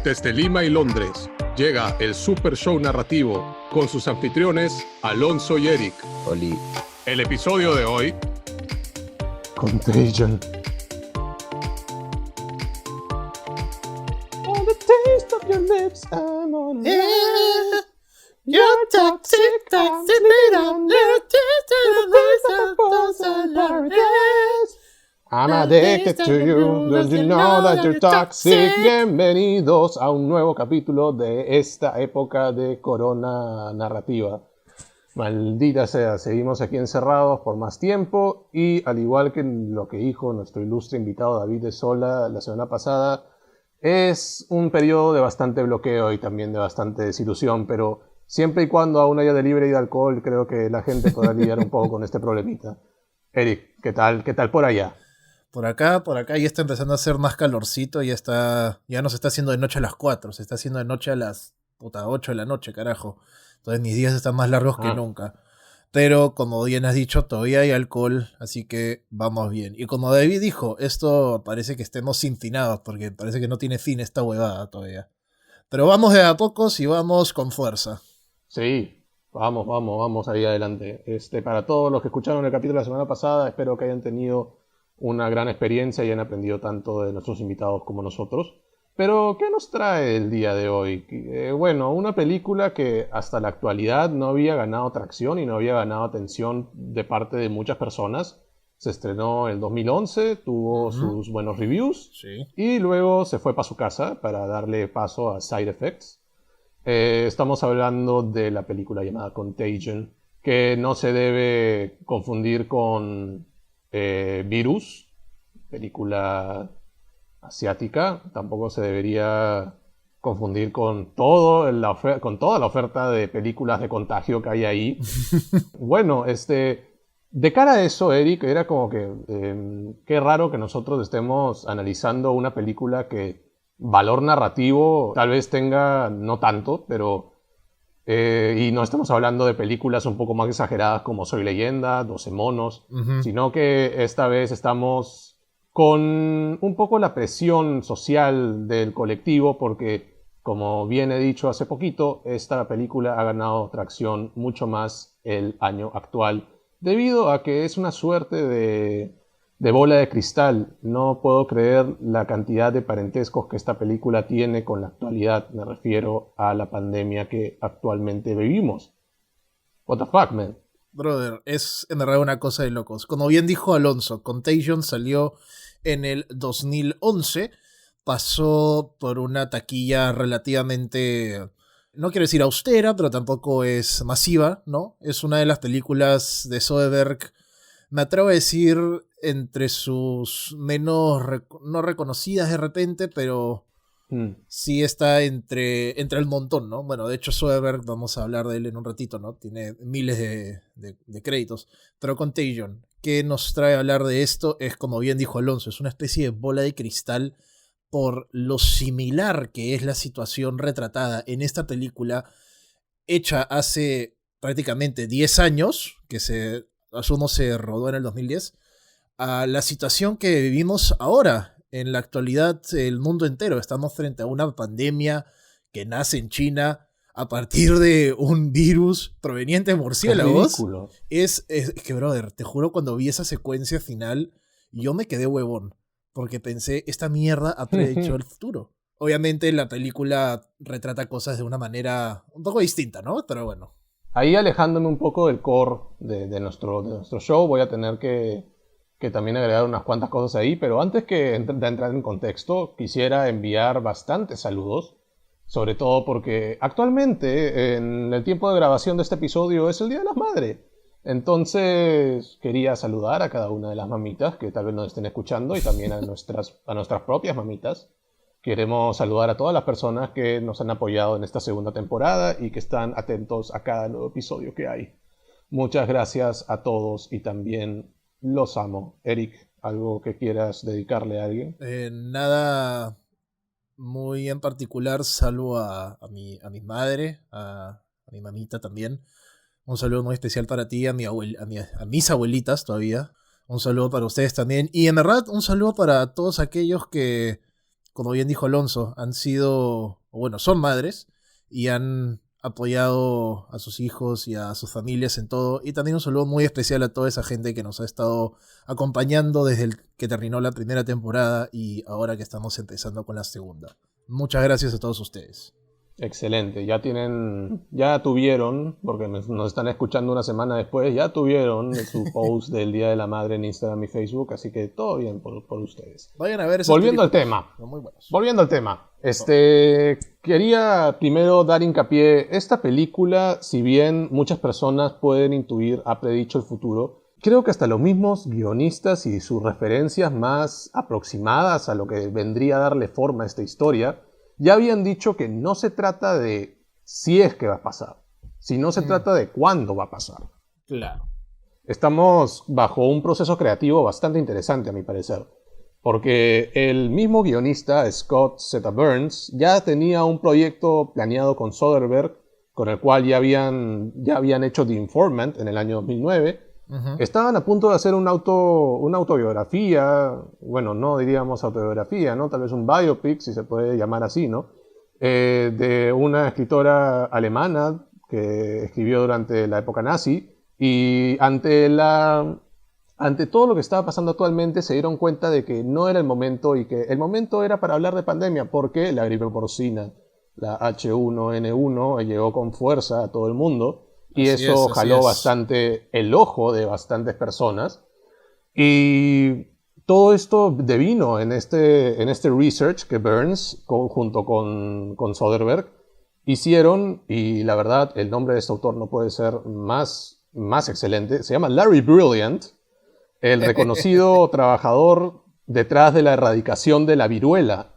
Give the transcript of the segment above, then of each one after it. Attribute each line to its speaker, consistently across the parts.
Speaker 1: Desde Lima y Londres, llega el Super Show narrativo con sus anfitriones Alonso y Eric.
Speaker 2: Oli.
Speaker 1: El episodio de hoy...
Speaker 2: Contagion.
Speaker 3: On the taste of your lips, I'm on You're toxic, toxic, I'm addicted to you, don't you know that you're toxic? Bienvenidos a un nuevo capítulo de esta época de corona narrativa. Maldita sea, seguimos aquí encerrados por más tiempo y al igual que lo que dijo nuestro ilustre invitado David de Sola la semana pasada, es un periodo de bastante bloqueo y también de bastante desilusión, pero siempre y cuando aún haya delivery de alcohol, creo que la gente podrá lidiar un poco con este problemita. Eric, ¿qué tal por allá?
Speaker 4: Por acá ya está empezando a hacer más calorcito, ya no se está haciendo de noche a las 4, se está haciendo de noche a las 8 de la noche, carajo. Entonces mis días están más largos que nunca. Pero como bien has dicho, todavía hay alcohol, así que vamos bien. Y como David dijo, esto parece que estemos sin finados, porque parece que no tiene fin esta huevada todavía. Pero vamos de a pocos y vamos con fuerza.
Speaker 3: Sí, vamos ahí adelante. Para todos los que escucharon el capítulo de la semana pasada, espero que hayan tenido una gran experiencia y hayan aprendido tanto de nuestros invitados como nosotros. Pero, ¿qué nos trae el día de hoy? Bueno, una película que hasta la actualidad no había ganado tracción y no había ganado atención de parte de muchas personas. Se estrenó en 2011, tuvo sus buenos reviews,
Speaker 4: sí.
Speaker 3: Y luego se fue para su casa para darle paso a Side Effects. Estamos hablando de la película llamada Contagion, que no se debe confundir con Virus, película asiática. Tampoco se debería confundir con toda la oferta de películas de contagio que hay ahí. Bueno, de cara a eso, Eric, era como que qué raro que nosotros estemos analizando una película que valor narrativo tal vez tenga no tanto, pero y no estamos hablando de películas un poco más exageradas como Soy Leyenda, 12 monos, sino que esta vez estamos con un poco la presión social del colectivo, porque, como bien he dicho hace poquito, esta película ha ganado tracción mucho más el año actual, debido a que es una suerte de bola de cristal. No puedo creer la cantidad de parentescos que esta película tiene con la actualidad. Me refiero a la pandemia que actualmente vivimos. What the fuck, man?
Speaker 4: Brother, es en verdad una cosa de locos. Como bien dijo Alonso, Contagion salió en el 2011, pasó por una taquilla relativamente, no quiero decir austera, pero tampoco es masiva, ¿no? Es una de las películas de Soderbergh, me atrevo a decir, entre sus menos, no reconocidas de repente, pero sí está entre el montón, ¿no? Bueno, de hecho Soderbergh, vamos a hablar de él en un ratito, ¿no? Tiene miles de créditos. Pero Contagion, ¿qué nos trae a hablar de esto? Es, como bien dijo Alonso, es una especie de bola de cristal por lo similar que es la situación retratada en esta película, hecha hace prácticamente 10 años, que asumo se rodó en el 2010, a la situación que vivimos ahora. En la actualidad, el mundo entero estamos frente a una pandemia que nace en China a partir de un virus proveniente de murciélagos. Es que, brother, te juro, cuando vi esa secuencia final, yo me quedé huevón, porque pensé, esta mierda ha predicho el futuro. Obviamente la película retrata cosas de una manera un poco distinta, ¿no? Pero bueno.
Speaker 3: Ahí, alejándome un poco del core de nuestro show, voy a tener que también agregar unas cuantas cosas ahí, pero antes de entrar en contexto, quisiera enviar bastantes saludos, sobre todo porque actualmente, en el tiempo de grabación de este episodio, es el Día de las Madres. Entonces, quería saludar a cada una de las mamitas que tal vez nos estén escuchando y también a nuestras propias mamitas. Queremos saludar a todas las personas que nos han apoyado en esta segunda temporada y que están atentos a cada nuevo episodio que hay. Muchas gracias a todos y también los amo. Eric, ¿algo que quieras dedicarle a alguien?
Speaker 4: Nada muy en particular, salvo a mi madre, a mi mamita también. Un saludo muy especial para ti, a mis abuelitas todavía. Un saludo para ustedes también. Y en verdad, un saludo para todos aquellos que como bien dijo Alonso, han sido, o bueno, son madres y han apoyado a sus hijos y a sus familias en todo. Y también un saludo muy especial a toda esa gente que nos ha estado acompañando desde el que terminó la primera temporada y ahora que estamos empezando con la segunda. Muchas gracias a todos ustedes.
Speaker 3: Excelente, ya tuvieron, porque nos están escuchando una semana después, ya tuvieron su post del Día de la Madre en Instagram y Facebook, así que todo bien por ustedes.
Speaker 4: Vayan a ver esas
Speaker 3: Volviendo al
Speaker 4: películas.
Speaker 3: tema.
Speaker 4: Son muy buenos.
Speaker 3: Volviendo al tema. Quería primero dar hincapié, esta película, si bien muchas personas pueden intuir, ha predicho el futuro, creo que hasta los mismos guionistas y sus referencias más aproximadas a lo que vendría a darle forma a esta historia, ya habían dicho que no se trata de si es que va a pasar, sino se trata de cuándo va a pasar.
Speaker 4: Claro.
Speaker 3: Estamos bajo un proceso creativo bastante interesante, a mi parecer, porque el mismo guionista, Scott Z. Burns, ya tenía un proyecto planeado con Soderbergh, con el cual ya habían hecho The Informant en el año 2009. Estaban a punto de hacer una autobiografía, bueno, no diríamos autobiografía, ¿no? Tal vez un biopic, si se puede llamar así, ¿no? De una escritora alemana que escribió durante la época nazi, y ante todo lo que estaba pasando actualmente se dieron cuenta de que no era el momento, y que el momento era para hablar de pandemia, porque la gripe porcina, la H1N1, llegó con fuerza a todo el mundo. Y
Speaker 4: Así
Speaker 3: eso
Speaker 4: es,
Speaker 3: jaló bastante el ojo de bastantes personas. Y todo esto devino en este research que Burns, junto con Soderbergh, hicieron. Y la verdad, el nombre de este autor no puede ser más excelente. Se llama Larry Brilliant, el reconocido trabajador detrás de la erradicación de la viruela.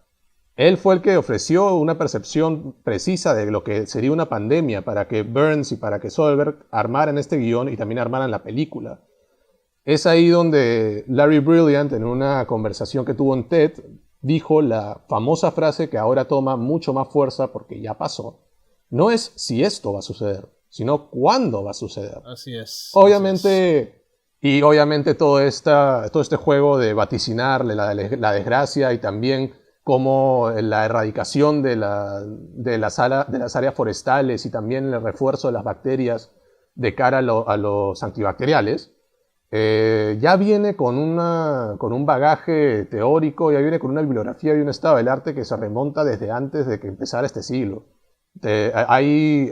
Speaker 3: Él fue el que ofreció una percepción precisa de lo que sería una pandemia para que Burns y para que Soderbergh armaran este guión y también armaran la película. Es ahí donde Larry Brilliant, en una conversación que tuvo en TED, dijo la famosa frase que ahora toma mucho más fuerza porque ya pasó. No es si esto va a suceder, sino cuándo va a suceder.
Speaker 4: Así es.
Speaker 3: Obviamente, y obviamente todo este juego de vaticinar la desgracia y también como la erradicación de las áreas forestales y también el refuerzo de las bacterias de cara a los antibacteriales, ya viene con un bagaje teórico, ya viene con una bibliografía y un estado del arte que se remonta desde antes de que empezara este siglo. Hay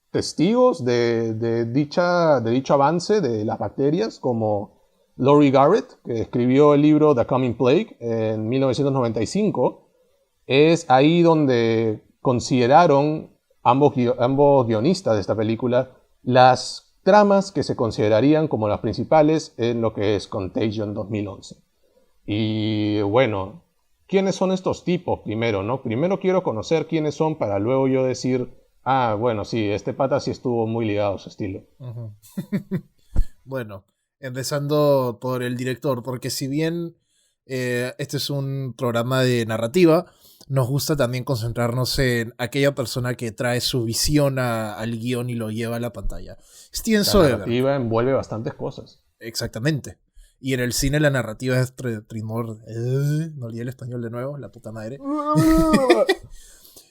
Speaker 3: testigos de dicho avance de las bacterias, como Laurie Garrett, que escribió el libro The Coming Plague en 1995. Es ahí donde consideraron ambos guionistas de esta película las tramas que se considerarían como las principales en lo que es Contagion 2011. Y bueno, ¿quiénes son estos tipos primero, no? Primero quiero conocer quiénes son para luego yo decir, bueno, sí, este pata sí estuvo muy ligado a su estilo.
Speaker 4: Bueno, empezando por el director, porque si bien este es un programa de narrativa, nos gusta también concentrarnos en aquella persona que trae su visión al guión y lo lleva a la pantalla. Steven Soderbergh.
Speaker 3: La narrativa envuelve bastantes cosas.
Speaker 4: Exactamente. Y en el cine la narrativa es no olvidé el español de nuevo, la puta madre.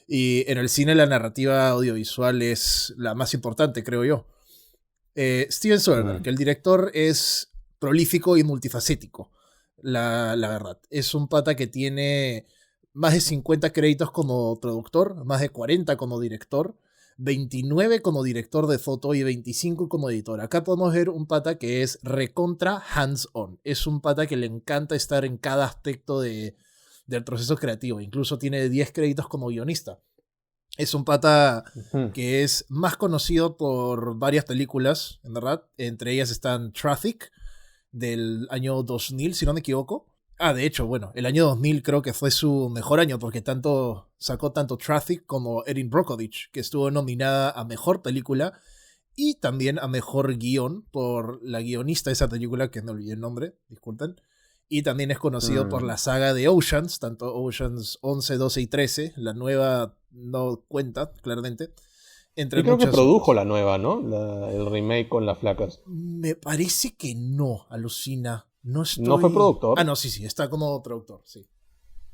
Speaker 4: Y en el cine la narrativa audiovisual es la más importante, creo yo. Steven Soderbergh, el director, es prolífico y multifacético, la verdad. Es un pata que tiene más de 50 créditos como productor, más de 40 como director, 29 como director de foto y 25 como editor. Acá podemos ver un pata que es recontra hands-on. Es un pata que le encanta estar en cada aspecto del proceso creativo. Incluso tiene 10 créditos como guionista. Es un pata que es más conocido por varias películas, en verdad. Entre ellas están Traffic, del año 2000, si no me equivoco. De hecho, bueno, el año 2000 creo que fue su mejor año porque sacó tanto Traffic como Erin Brockovich, que estuvo nominada a Mejor Película y también a Mejor Guión por la guionista de esa película, que no olvidé el nombre, disculpen. Y también es conocido por la saga de Oceans, tanto Oceans 11, 12 y 13. La nueva no cuenta, claramente.
Speaker 3: Entre creo que produjo la nueva, ¿no? El remake con las flacas.
Speaker 4: Me parece que no, alucina. No
Speaker 3: fue productor.
Speaker 4: No, sí, está como productor, sí.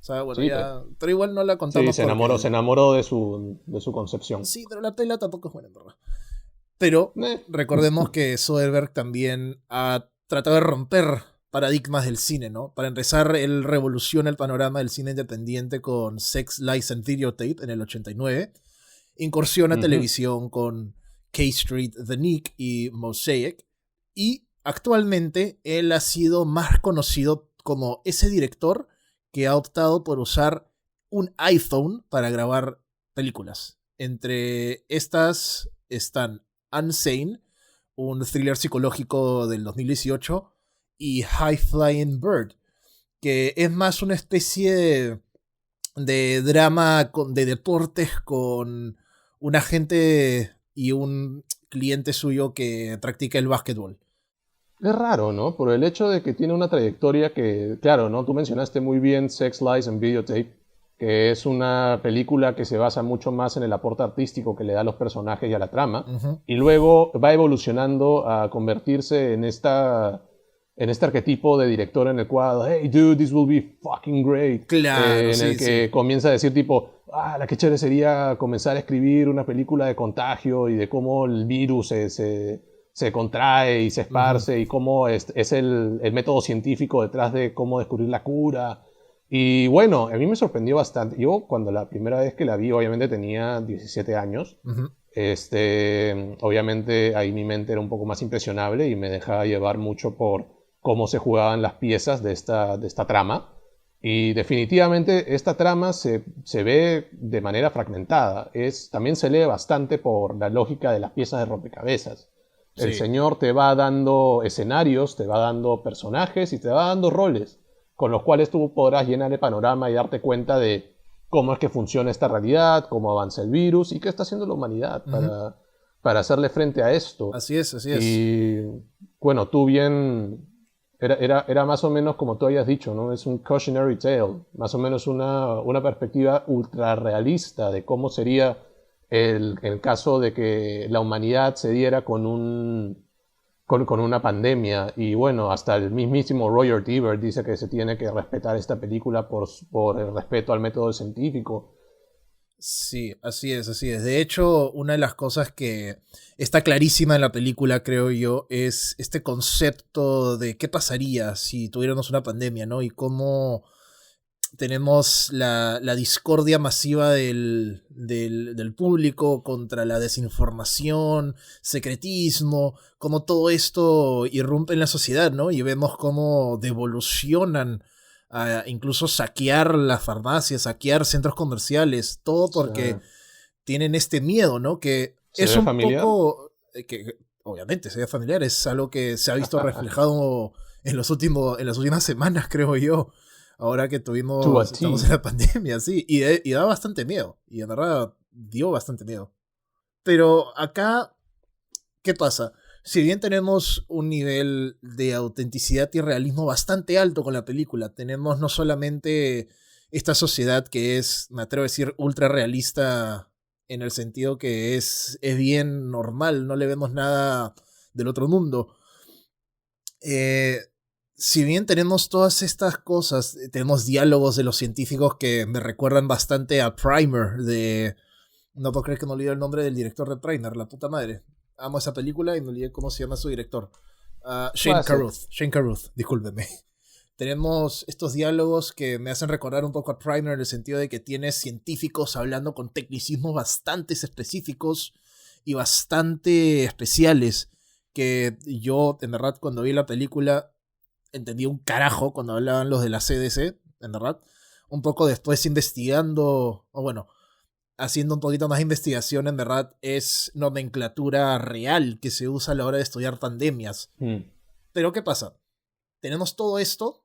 Speaker 4: O sea, bueno,
Speaker 3: Sí,
Speaker 4: ya. Pero igual no la
Speaker 3: sí,
Speaker 4: contamos
Speaker 3: se enamoró de su concepción.
Speaker 4: Sí, pero la pela tampoco es buena, en verdad. Pero
Speaker 3: Eh,
Speaker 4: recordemos que Soderbergh también ha tratado de romper paradigmas del cine, ¿no? Para empezar, él revoluciona el panorama del cine independiente con Sex, Lies and Videotape en el 89. Incursiona a
Speaker 3: ujú.
Speaker 4: televisión con K-Street, The Nick y Mosaic. Y actualmente él ha sido más conocido como ese director que ha optado por usar un iPhone para grabar películas. Entre estas están Unsane, un thriller psicológico del 2018, y High Flying Bird, que es más una especie de drama de deportes con un agente y un cliente suyo que practica el básquetbol.
Speaker 3: Es raro, ¿no? Por el hecho de que tiene una trayectoria que, claro, ¿no? Tú mencionaste muy bien Sex, Lies and Videotape, que es una película que se basa mucho más en el aporte artístico que le da a los personajes y a la trama,
Speaker 4: Ujú.
Speaker 3: y luego va evolucionando a convertirse en este arquetipo de director en el cual, hey, dude, this will be fucking great,
Speaker 4: Claro,
Speaker 3: en el
Speaker 4: sí,
Speaker 3: que
Speaker 4: sí.
Speaker 3: comienza a decir tipo, la que chévere sería comenzar a escribir una película de contagio y de cómo el virus se contrae y se
Speaker 4: Ujú.
Speaker 3: esparce y cómo es el método científico detrás de cómo descubrir la cura. Y bueno, a mí me sorprendió bastante. Yo cuando la primera vez que la vi, obviamente tenía 17 años.
Speaker 4: Ujú.
Speaker 3: Obviamente ahí mi mente era un poco más impresionable y me dejaba llevar mucho por cómo se jugaban las piezas de esta trama. Y definitivamente esta trama se ve de manera fragmentada. También se lee bastante por la lógica de las piezas de rompecabezas. El
Speaker 4: Sí.
Speaker 3: señor te va dando escenarios, te va dando personajes y te va dando roles, con los cuales tú podrás llenar el panorama y darte cuenta de cómo es que funciona esta realidad, cómo avanza el virus y qué está haciendo la humanidad
Speaker 4: Ujú.
Speaker 3: para hacerle frente a esto.
Speaker 4: Así es, así es.
Speaker 3: Y bueno, tú bien, era más o menos como tú habías dicho, ¿no? Es un cautionary tale, más o menos una perspectiva ultra realista de cómo sería el caso de que la humanidad se diera con una pandemia. Y bueno, hasta el mismísimo Roger Ebert dice que se tiene que respetar esta película por el respeto al método científico.
Speaker 4: Sí, así es, así es. De hecho, una de las cosas que está clarísima en la película, creo yo, es este concepto de qué pasaría si tuviéramos una pandemia, ¿no? Y cómo tenemos la discordia masiva del público contra la desinformación, secretismo, cómo todo esto irrumpe en la sociedad, ¿no? Y vemos cómo devolucionan a incluso saquear las farmacias, saquear centros comerciales, todo porque tienen este miedo, ¿no? Que
Speaker 3: ¿Se
Speaker 4: es
Speaker 3: ve
Speaker 4: un
Speaker 3: familiar?
Speaker 4: poco, que obviamente se ve familiar, es algo que se ha visto reflejado en las últimas semanas, creo yo. Ahora que
Speaker 3: To a
Speaker 4: estamos en
Speaker 3: T.
Speaker 4: la pandemia, sí, y da bastante miedo, y en verdad dio bastante miedo. Pero acá, ¿qué pasa? Si bien tenemos un nivel de autenticidad y realismo bastante alto con la película, tenemos no solamente esta sociedad que es, me atrevo a decir, ultra realista en el sentido que es bien normal, no le vemos nada del otro mundo. Eh, si bien tenemos todas estas cosas, tenemos diálogos de los científicos que me recuerdan bastante a Primer de... No puedo creer que no olvidé el nombre del director de Primer, la puta madre. Amo esa película y me olvidé cómo se llama su director. Shane
Speaker 3: Classic.
Speaker 4: Carruth. Shane Carruth, discúlpeme. Tenemos estos diálogos que me hacen recordar un poco a Primer en el sentido de que tienes científicos hablando con tecnicismos bastante específicos y bastante especiales que yo, en verdad, cuando vi la película entendí un carajo cuando hablaban los de la CDC, en verdad. Un poco después investigando, o bueno, haciendo un poquito más de investigación, en verdad, es nomenclatura real que se usa a la hora de estudiar pandemias.
Speaker 3: Mm.
Speaker 4: Pero ¿qué pasa? Tenemos todo esto,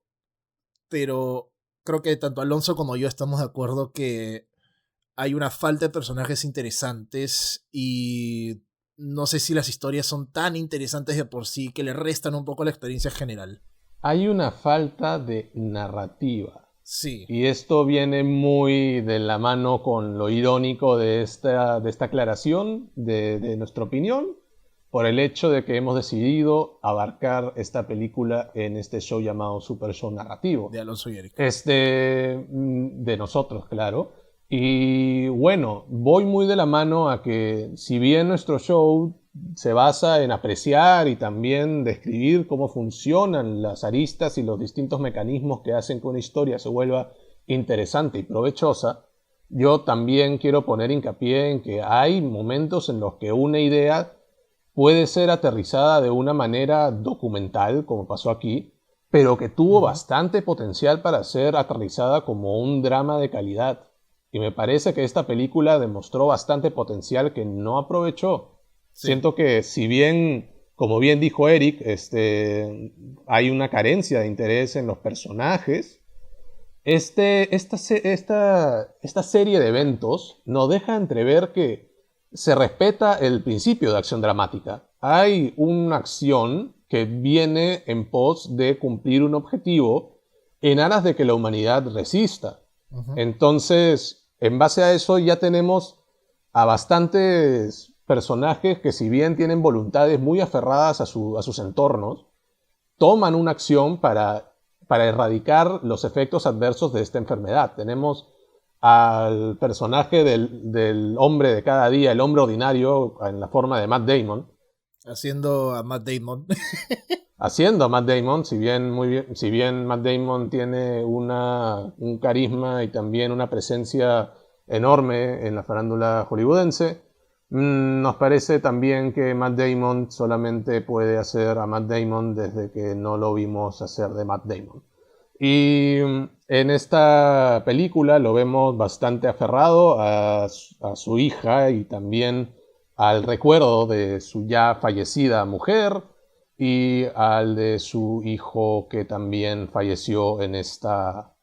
Speaker 4: pero creo que tanto Alonso como yo estamos de acuerdo que hay una falta de personajes interesantes y no sé si las historias son tan interesantes de por sí que le restan un poco la experiencia general.
Speaker 3: Hay una falta de narrativa.
Speaker 4: Sí.
Speaker 3: Y esto viene muy de la mano con lo irónico de esta aclaración de nuestra opinión. por el hecho de que hemos decidido abarcar esta película en este show llamado Super Show Narrativo.
Speaker 4: De Alonso y Eric.
Speaker 3: De nosotros, claro. Y bueno, voy muy de la mano a que si bien nuestro show se basa en apreciar y también describir cómo funcionan las aristas y los distintos mecanismos que hacen que una historia se vuelva interesante y provechosa, yo también quiero poner hincapié en que hay momentos en los que una idea puede ser aterrizada de una manera documental, como pasó aquí, pero que tuvo bastante potencial para ser aterrizada como un drama de calidad. Y me parece que esta película demostró bastante potencial que no aprovechó. Sí. Siento que si bien, como bien dijo Eric, hay una carencia de interés en los personajes, esta serie de eventos nos deja entrever que se respeta el principio de acción dramática. Hay una acción que viene en pos de cumplir un objetivo en aras de que la humanidad resista. Entonces, en base a eso ya tenemos a bastantes personajes que, si bien tienen voluntades muy aferradas a sus entornos, toman una acción para erradicar los efectos adversos de esta enfermedad. Tenemos al personaje del hombre de cada día, el hombre ordinario, en la forma de Matt Damon.
Speaker 4: Haciendo a Matt Damon.
Speaker 3: Haciendo a Matt Damon, si bien Matt Damon tiene un carisma y también una presencia enorme en la farándula hollywoodense, nos parece también que Matt Damon solamente puede hacer a Matt Damon desde que no lo vimos hacer de Matt Damon. Y en esta película lo vemos bastante aferrado a su hija y también al recuerdo de su ya fallecida mujer y al de su hijo que también falleció en esta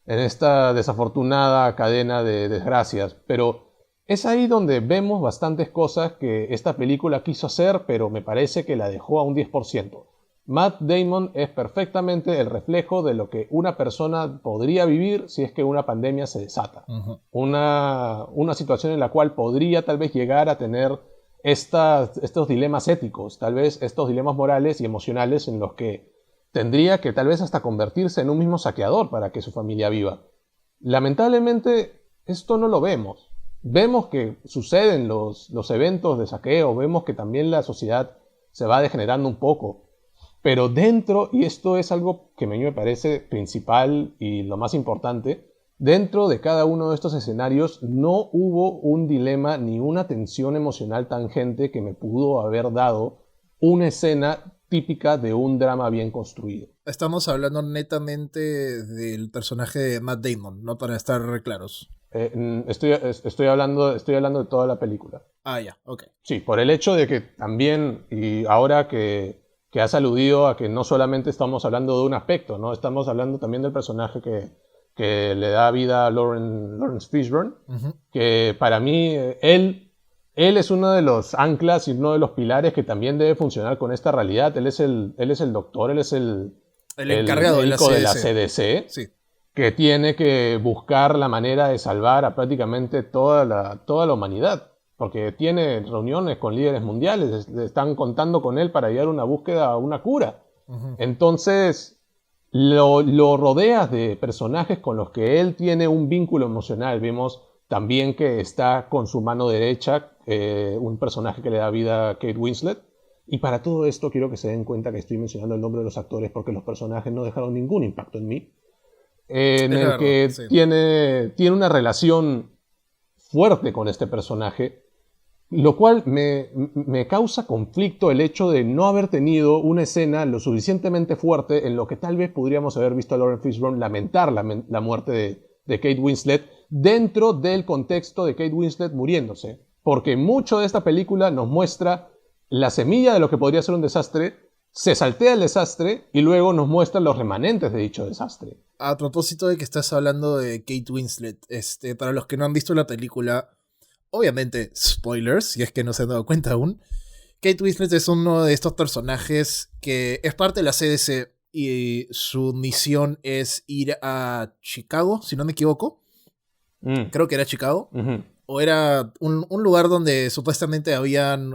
Speaker 3: desafortunada cadena de desgracias. Pero es ahí donde vemos bastantes cosas que esta película quiso hacer, pero me parece que la dejó a un 10%. Matt Damon es perfectamente el reflejo de lo que una persona podría vivir si es que una pandemia se desata. Una situación en la cual podría tal vez llegar a tener estos dilemas éticos, tal vez estos dilemas morales y emocionales en los que tendría que tal vez hasta convertirse en un mismo saqueador para que su familia viva. Lamentablemente esto no lo vemos. Vemos que suceden los eventos de saqueo, vemos que también la sociedad se va degenerando un poco. Pero dentro, y esto es algo que a mí me parece principal y lo más importante, dentro de cada uno de estos escenarios no hubo un dilema ni una tensión emocional tangente que me pudo haber dado una escena típica de un drama bien construido.
Speaker 4: Estamos hablando netamente del personaje de Matt Damon, ¿no? Para estar claros.
Speaker 3: Estoy hablando de toda la película.
Speaker 4: Ah, ya, ok.
Speaker 3: Sí, por el hecho de que también, y ahora que has aludido a que no solamente estamos hablando de un aspecto, ¿no? Estamos hablando también del personaje que le da vida a Lawrence Fishburne, que para mí él es uno de los anclas y uno de los pilares que también debe funcionar con esta realidad. Él es el doctor, él es el
Speaker 4: encargado
Speaker 3: de la CDC,
Speaker 4: sí,
Speaker 3: que tiene que buscar la manera de salvar a prácticamente toda la humanidad. Porque tiene reuniones con líderes mundiales, están contando con él para llevar una búsqueda, una cura. Entonces, lo rodeas de personajes con los que él tiene un vínculo emocional. Vemos también que está con su mano derecha un personaje que le da vida a Kate Winslet. Y para todo esto quiero que se den cuenta que estoy mencionando el nombre de los actores porque los personajes no dejaron ningún impacto en mí. Que sí, tiene una relación fuerte con este personaje, lo cual me causa conflicto el hecho de no haber tenido una escena lo suficientemente fuerte en lo que tal vez podríamos haber visto a Lawrence Fishburne lamentar la muerte de Kate Winslet dentro del contexto de Kate Winslet muriéndose. Porque mucho de esta película nos muestra la semilla de lo que podría ser un desastre, se saltea el desastre y luego nos muestra los remanentes de dicho desastre.
Speaker 4: A propósito de que estás hablando de Kate Winslet, para los que no han visto la película, obviamente, spoilers, si es que no se han dado cuenta aún, Kate Winslet es uno de estos personajes que es parte de la CDC y su misión es ir a Chicago, si no me equivoco. Creo que era Chicago. O era un lugar donde supuestamente habían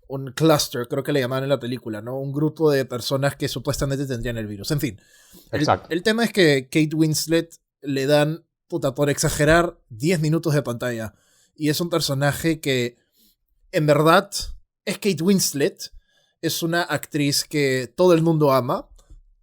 Speaker 4: un cluster, creo que le llamaban en la película, ¿no? Un grupo de personas que supuestamente tendrían el virus. En fin,
Speaker 3: Exacto.
Speaker 4: el tema es que Kate Winslet le dan, puta, por exagerar, 10 minutos de pantalla. Y es un personaje que, en verdad, es Kate Winslet. Es una actriz que todo el mundo ama,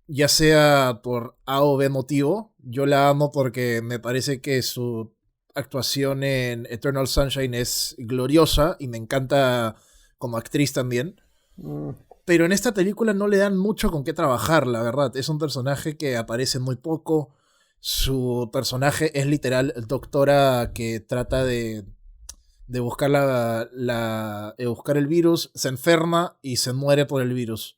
Speaker 4: ya sea por A o B motivo. Yo la amo porque me parece que su actuación en Eternal Sunshine es gloriosa y me encanta como actriz también.
Speaker 3: Mm,
Speaker 4: Pero en esta película no le dan mucho con qué trabajar, la verdad. Es un personaje que aparece muy poco. Su personaje es literal doctora que trata de buscar, de buscar el virus, se enferma y se muere por el virus.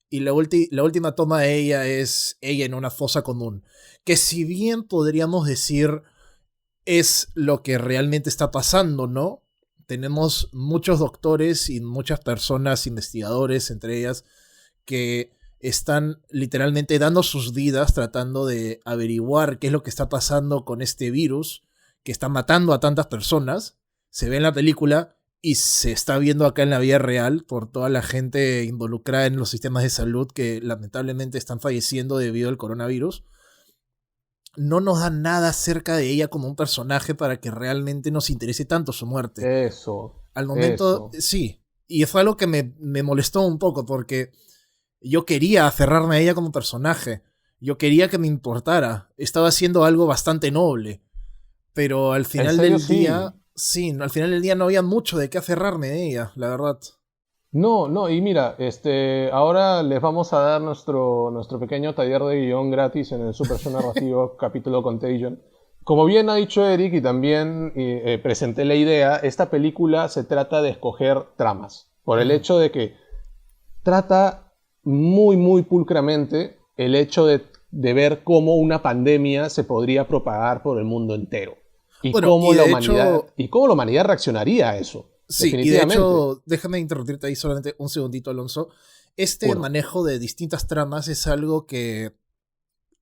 Speaker 4: Y la última toma de ella es ella en una fosa común. Que si bien podríamos decir es lo que realmente está pasando, ¿no? Tenemos muchos doctores y muchas personas, investigadores, entre ellas, que están literalmente dando sus vidas tratando de averiguar qué es lo que está pasando con este virus que está matando a tantas personas. Se ve en la película y se está viendo acá en la vida real por toda la gente involucrada en los sistemas de salud que lamentablemente están falleciendo debido al coronavirus. No nos da nada acerca de ella como un personaje para que realmente nos interese tanto su muerte.
Speaker 3: Eso.
Speaker 4: Al momento,
Speaker 3: Eso.
Speaker 4: sí. Y fue algo que me molestó un poco porque yo quería aferrarme a ella como personaje. Yo quería que me importara. Estaba haciendo algo bastante noble. Pero al
Speaker 3: ¿En
Speaker 4: final
Speaker 3: serio?
Speaker 4: del día, sí, al final del día no había mucho de qué aferrarme de ella, la verdad.
Speaker 3: No, no, y mira, ahora les vamos a dar nuestro pequeño taller de guión gratis en el Super Show Narrativo capítulo Contagion. Como bien ha dicho Eric y también presenté la idea, esta película se trata de escoger tramas, por el hecho de que trata muy, muy pulcramente el hecho de ver cómo una pandemia se podría propagar por el mundo entero. Y
Speaker 4: Bueno,
Speaker 3: cómo
Speaker 4: y
Speaker 3: la
Speaker 4: de
Speaker 3: humanidad,
Speaker 4: hecho,
Speaker 3: y cómo la humanidad reaccionaría a eso.
Speaker 4: sí, y de
Speaker 3: Definitivamente.
Speaker 4: hecho, déjame interrumpirte ahí solamente un segundito, Alonso. Este
Speaker 3: Uno.
Speaker 4: manejo de distintas tramas es algo que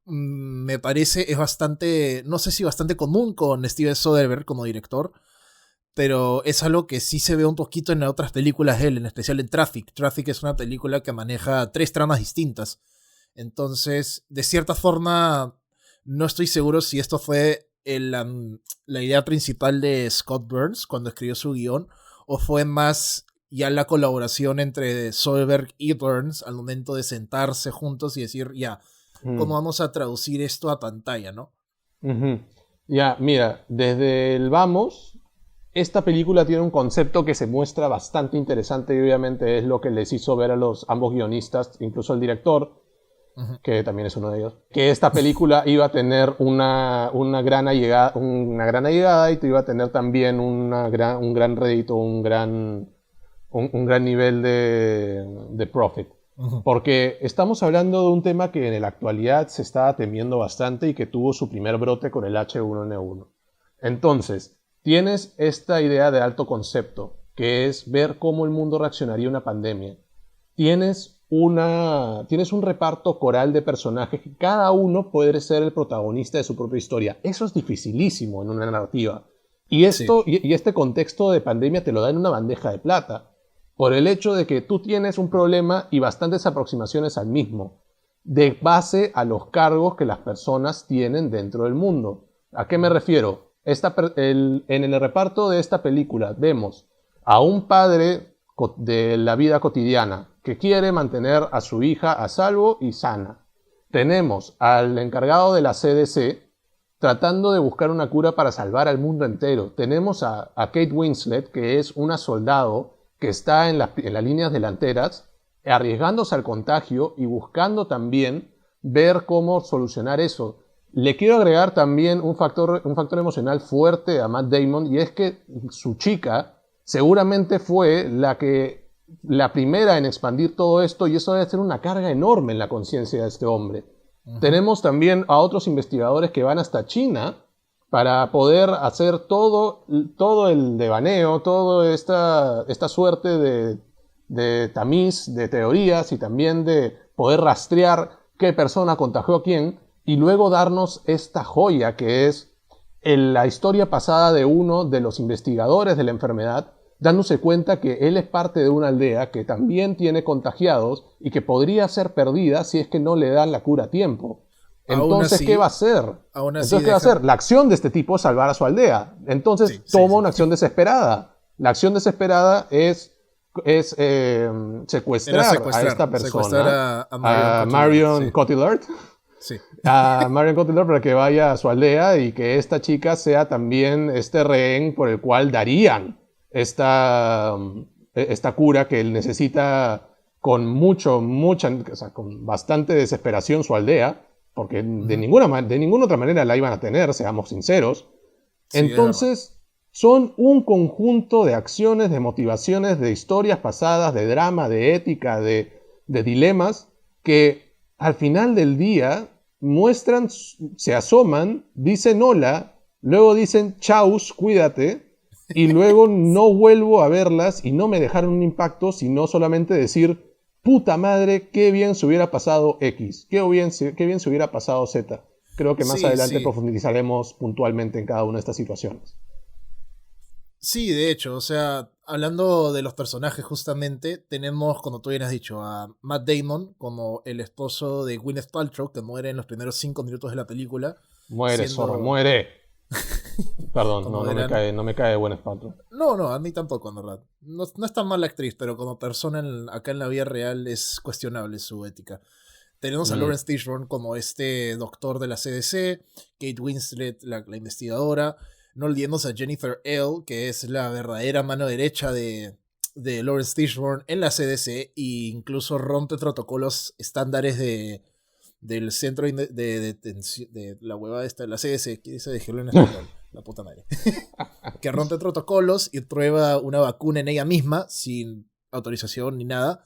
Speaker 4: me parece es bastante, no sé si bastante común con Steven Soderbergh como director, pero es algo que sí se ve un poquito en otras películas de él, en especial en Traffic. Traffic es una película que maneja 3 tramas distintas. Entonces, de cierta forma, no estoy seguro si esto fue la idea principal de Scott Burns cuando escribió su guión, o fue más ya la colaboración entre Soderbergh y Burns al momento de sentarse juntos y decir, ya, ¿cómo
Speaker 3: Mm.
Speaker 4: vamos a traducir esto a pantalla, no?
Speaker 3: Ujú. Ya, mira, desde el vamos, esta película tiene un concepto que se muestra bastante interesante y obviamente es lo que les hizo ver a los ambos guionistas, incluso el director,
Speaker 4: Ujú.
Speaker 3: que también es uno de ellos, que esta película iba a tener una gran llegada y iba a tener también un gran rédito, un gran nivel de profit.
Speaker 4: Ujú.
Speaker 3: Porque estamos hablando de un tema que en la actualidad se está temiendo bastante y que tuvo su primer brote con el H1N1. Entonces, tienes esta idea de alto concepto, que es ver cómo el mundo reaccionaría a una pandemia. Tienes un reparto coral de personajes que cada uno puede ser el protagonista de su propia historia. Eso es dificilísimo en una narrativa. Y
Speaker 4: Sí.
Speaker 3: este contexto de pandemia te lo da en una bandeja de plata. Por el hecho de que tú tienes un problema y bastantes aproximaciones al mismo, de base a los cargos que las personas tienen dentro del mundo. ¿A qué me refiero? En el reparto de esta película vemos a un padre de la vida cotidiana que quiere mantener a su hija a salvo y sana. Tenemos al encargado de la CDC tratando de buscar una cura para salvar al mundo entero. Tenemos a Kate Winslet, que es una soldado que está en las líneas delanteras, arriesgándose al contagio y buscando también ver cómo solucionar eso. Le quiero agregar también un factor emocional fuerte a Matt Damon, y es que su chica seguramente fue la primera en expandir todo esto, y eso debe ser una carga enorme en la conciencia de este hombre.
Speaker 4: Ujú.
Speaker 3: Tenemos también a otros investigadores que van hasta China para poder hacer todo el devaneo, toda esta suerte de tamiz, de teorías y también de poder rastrear qué persona contagió a quién y luego darnos esta joya que es la historia pasada de uno de los investigadores de la enfermedad, dándose cuenta que él es parte de una aldea que también tiene contagiados y que podría ser perdida si es que no le dan la cura a tiempo. Entonces,
Speaker 4: así,
Speaker 3: ¿qué va a hacer? Entonces, ¿qué va a hacer? La acción de este tipo es salvar a su aldea. Entonces, toma una acción desesperada. La acción desesperada es secuestrar a esta persona, a Marion Cotillard.
Speaker 4: Sí.
Speaker 3: A Marion Cotillard para que vaya a su aldea y que esta chica sea también este rehén por el cual darían esta cura que él necesita con con bastante desesperación su aldea, porque de ninguna otra manera la iban a tener, seamos sinceros. Sí, entonces, son un conjunto de acciones, de motivaciones, de historias pasadas, de drama, de ética, de dilemas, que al final del día muestran, se asoman, dicen hola, luego dicen chaus, cuídate, y luego no vuelvo a verlas y no me dejaron un impacto, sino solamente decir, puta madre, qué bien se hubiera pasado X, qué bien se hubiera pasado Z. Creo que más adelante profundizaremos puntualmente en cada una de estas situaciones.
Speaker 4: Sí, de hecho, o sea, hablando de los personajes justamente, tenemos, como tú bien has dicho, a Matt Damon como el esposo de Gwyneth Paltrow, que muere en los primeros 5 minutos de la película.
Speaker 3: Muere, zorra, muere. Perdón, no me cae Gwyneth Paltrow.
Speaker 4: No, a mí tampoco, en verdad. No es tan mala actriz, pero como persona acá en la vida real es cuestionable su ética. Tenemos a Lawrence Fishburne como este doctor de la CDC, Kate Winslet, la investigadora. No olvidemos a Jennifer Ehle, que es la verdadera mano derecha de Lawrence Fishburne en la CDC e incluso rompe protocolos estándares del centro de la huevada esta de la CDC, que dice decirlo en español, la puta madre, que rompe protocolos y prueba una vacuna en ella misma sin autorización ni nada.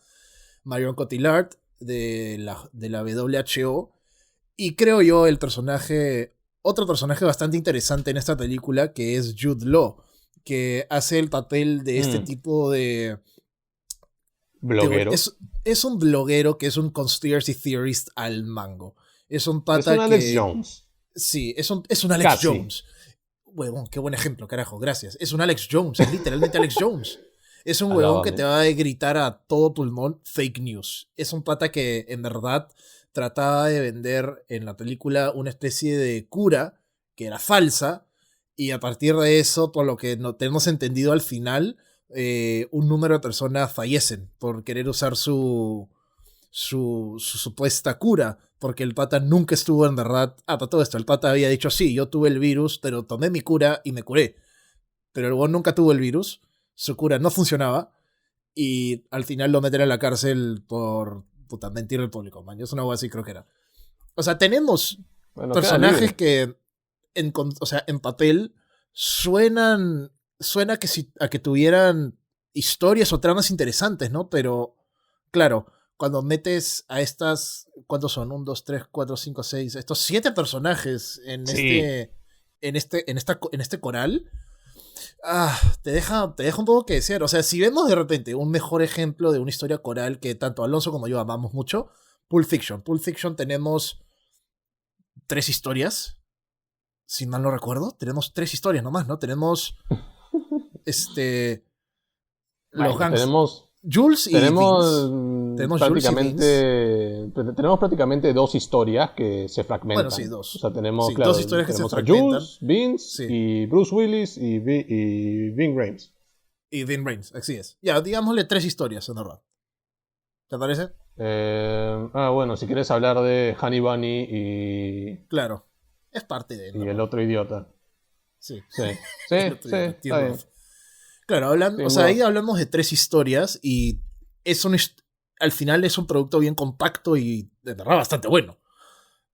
Speaker 4: Marion Cotillard de la WHO, y creo yo otro personaje bastante interesante en esta película, que es Jude Law, que hace el papel de este tipo de...
Speaker 3: bloguero.
Speaker 4: Es un bloguero que es un conspiracy theorist al mango. Es un pata
Speaker 3: es un Alex Jones.
Speaker 4: Sí, es un Alex Casi. Jones. Huevón, qué buen ejemplo, carajo, gracias. Es un Alex Jones, es literalmente Alex Jones. Es un huevón que te va a gritar a todo pulmón fake news. Es un pata que en verdad trataba de vender en la película una especie de cura que era falsa, y a partir de eso, por lo que no tenemos entendido al final, un número de personas fallecen por querer usar su supuesta cura, porque el pata nunca estuvo en verdad... para todo esto, el pata había dicho, sí, yo tuve el virus, pero tomé mi cura y me curé. Pero el huevón nunca tuvo el virus, su cura no funcionaba, y al final lo meten a la cárcel por... puta, mentir al público, man. Es una hueá así, creo que era. O sea, tenemos personajes que en papel suena a que tuvieran historias o tramas interesantes, ¿no? Pero, claro, cuando metes a estas, ¿cuántos son? 1, 2, 3, 4, 5, 6, estos 7 personajes en este coral, te deja un poco que desear. O sea, si vemos de repente un mejor ejemplo de una historia coral que tanto Alonso como yo amamos mucho, Pulp Fiction. Pulp Fiction tenemos 3 historias, si mal no recuerdo. Tenemos 3 historias nomás, ¿no? Tenemos los gangs.
Speaker 3: Tenemos
Speaker 4: Jules y
Speaker 3: tenemos prácticamente 2 historias que se fragmentan.
Speaker 4: Bueno, sí, 2.
Speaker 3: O sea, tenemos
Speaker 4: 2 historias que se fragmentan.
Speaker 3: Jules, Vince y Bruce Willis y Ving Rhames.
Speaker 4: Y Ving Rhames, así es. Ya, digámosle 3 historias, en verdad. ¿Te parece?
Speaker 3: Bueno, si quieres hablar de Honey Bunny y...
Speaker 4: Claro, es parte de él.
Speaker 3: Y el otro idiota.
Speaker 4: Sí.
Speaker 3: Está bien.
Speaker 4: Claro, ahí hablamos de 3 historias y al final es un producto bien compacto y de verdad bastante bueno.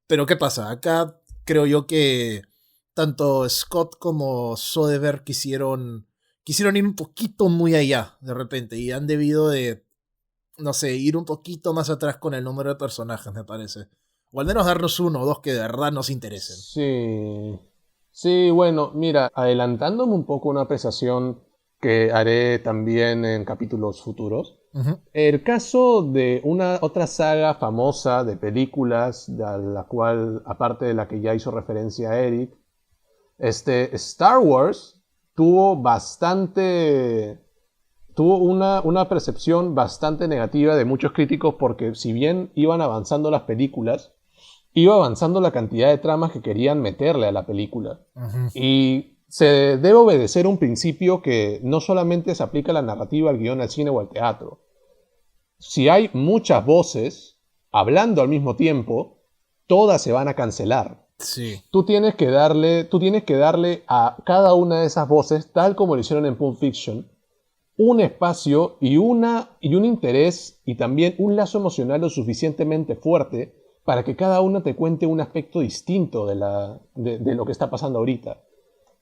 Speaker 4: Pero ¿qué pasa? Acá creo yo que tanto Scott como Soderbergh quisieron ir un poquito muy allá de repente y han debido de, no sé, ir un poquito más atrás con el número de personajes, me parece. O al menos darnos 1 o 2 que de verdad nos interesen.
Speaker 3: Sí, bueno, mira, adelantándome un poco una apreciación que haré también en capítulos futuros. Uh-huh. El caso de una otra saga famosa de películas, a la cual, aparte de la que ya hizo referencia Eric, Star Wars tuvo bastante tuvo una percepción bastante negativa de muchos críticos porque si bien iban avanzando las películas, iba avanzando la cantidad de tramas que querían meterle a la película. Y se debe obedecer un principio que no solamente se aplica a la narrativa, al guión, al cine o al teatro. Si hay muchas voces hablando al mismo tiempo, todas se van a cancelar.
Speaker 4: Sí.
Speaker 3: Tú tienes que darle a cada una de esas voces, tal como lo hicieron en Pulp Fiction, un espacio y un interés y también un lazo emocional lo suficientemente fuerte para que cada una te cuente un aspecto distinto de lo que está pasando ahorita.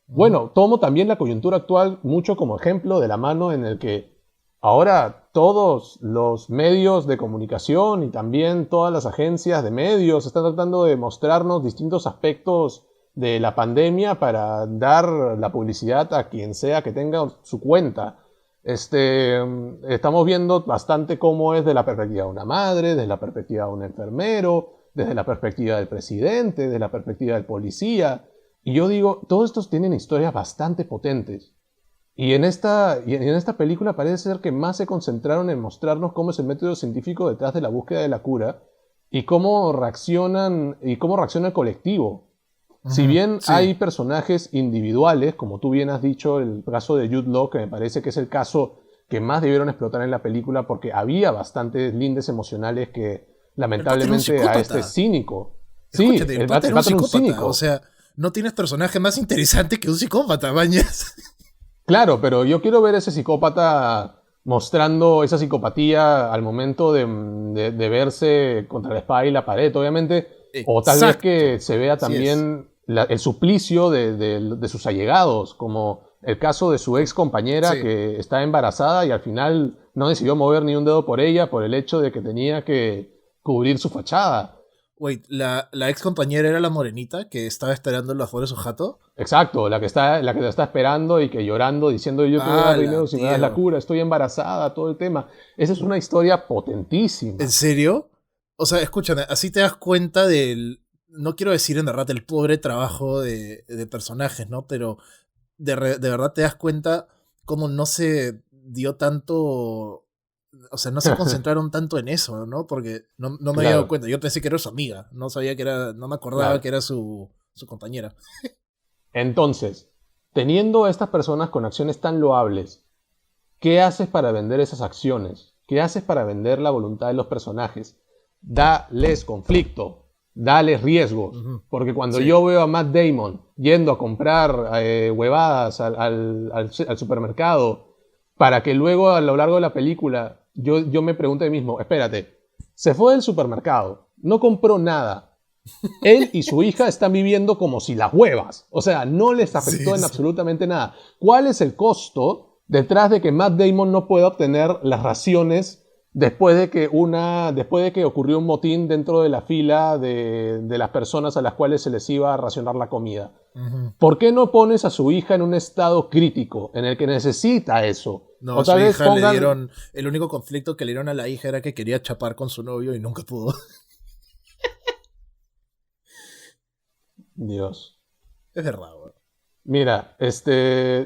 Speaker 3: Bueno, tomo también la coyuntura actual mucho como ejemplo de la mano en el que ahora todos los medios de comunicación y también todas las agencias de medios están tratando de mostrarnos distintos aspectos de la pandemia para dar la publicidad a quien sea que tenga su cuenta. Estamos viendo bastante cómo es de la perspectiva de una madre, desde la perspectiva de un enfermero, desde la perspectiva del presidente, desde la perspectiva del policía. Y yo digo, todos estos tienen historias bastante potentes. Y en esta película parece ser que más se concentraron en mostrarnos cómo es el método científico detrás de la búsqueda de la cura y cómo reacciona el colectivo. Si bien hay personajes individuales, como tú bien has dicho, el caso de Jude Law, que me parece que es el caso que más debieron explotar en la película porque había bastantes lindes emocionales que lamentablemente a este cínico.
Speaker 4: Escúchate,
Speaker 3: sí, el pata era un cínico.
Speaker 4: O sea, no tienes personaje más interesante que un psicópata, bañas.
Speaker 3: Claro, pero yo quiero ver ese psicópata mostrando esa psicopatía al momento de verse contra la espada y la pared, obviamente. O tal vez que se vea también el suplicio de sus allegados, como el caso de su ex compañera que está embarazada y al final no decidió mover ni un dedo por ella por el hecho de que tenía que cubrir su fachada.
Speaker 4: Wait, ¿la ex compañera era la morenita que estaba esperando en la afuera de su jato?
Speaker 3: Exacto, la que te está esperando y que llorando, diciendo yo te voy a dar dinero si me das la cura, estoy embarazada, todo el tema. Esa es una historia potentísima.
Speaker 4: ¿En serio? O sea, escúchame, así te das cuenta del... No quiero decir en verdad el pobre trabajo de personajes, ¿no? Pero de verdad te das cuenta cómo no se dio tanto... O sea, no se concentraron tanto en eso, ¿no? Porque no me había dado cuenta. Yo pensé que era su amiga. No sabía que era... No me acordaba que era su compañera.
Speaker 3: Entonces, teniendo a estas personas con acciones tan loables, ¿qué haces para vender esas acciones? ¿Qué haces para vender la voluntad de los personajes? Dales conflicto, dales riesgos. Porque cuando yo veo a Matt Damon yendo a comprar huevadas al supermercado para que luego a lo largo de la película yo me pregunto a mí mismo, espérate, se fue del supermercado, no compró nada. Él y su hija están viviendo como si las huevas. O sea, no les afectó en absolutamente nada. ¿Cuál es el costo detrás de que Matt Damon no pueda obtener las raciones después de que ocurrió un motín dentro de la fila de las personas a las cuales se les iba a racionar la comida? ¿Por qué no pones a su hija en un estado crítico en el que necesita eso?
Speaker 4: No,
Speaker 3: o
Speaker 4: a su hija le dieron... El único conflicto que le dieron a la hija era que quería chapar con su novio y nunca pudo.
Speaker 3: Dios.
Speaker 4: Es verdad, güey.
Speaker 3: Mira,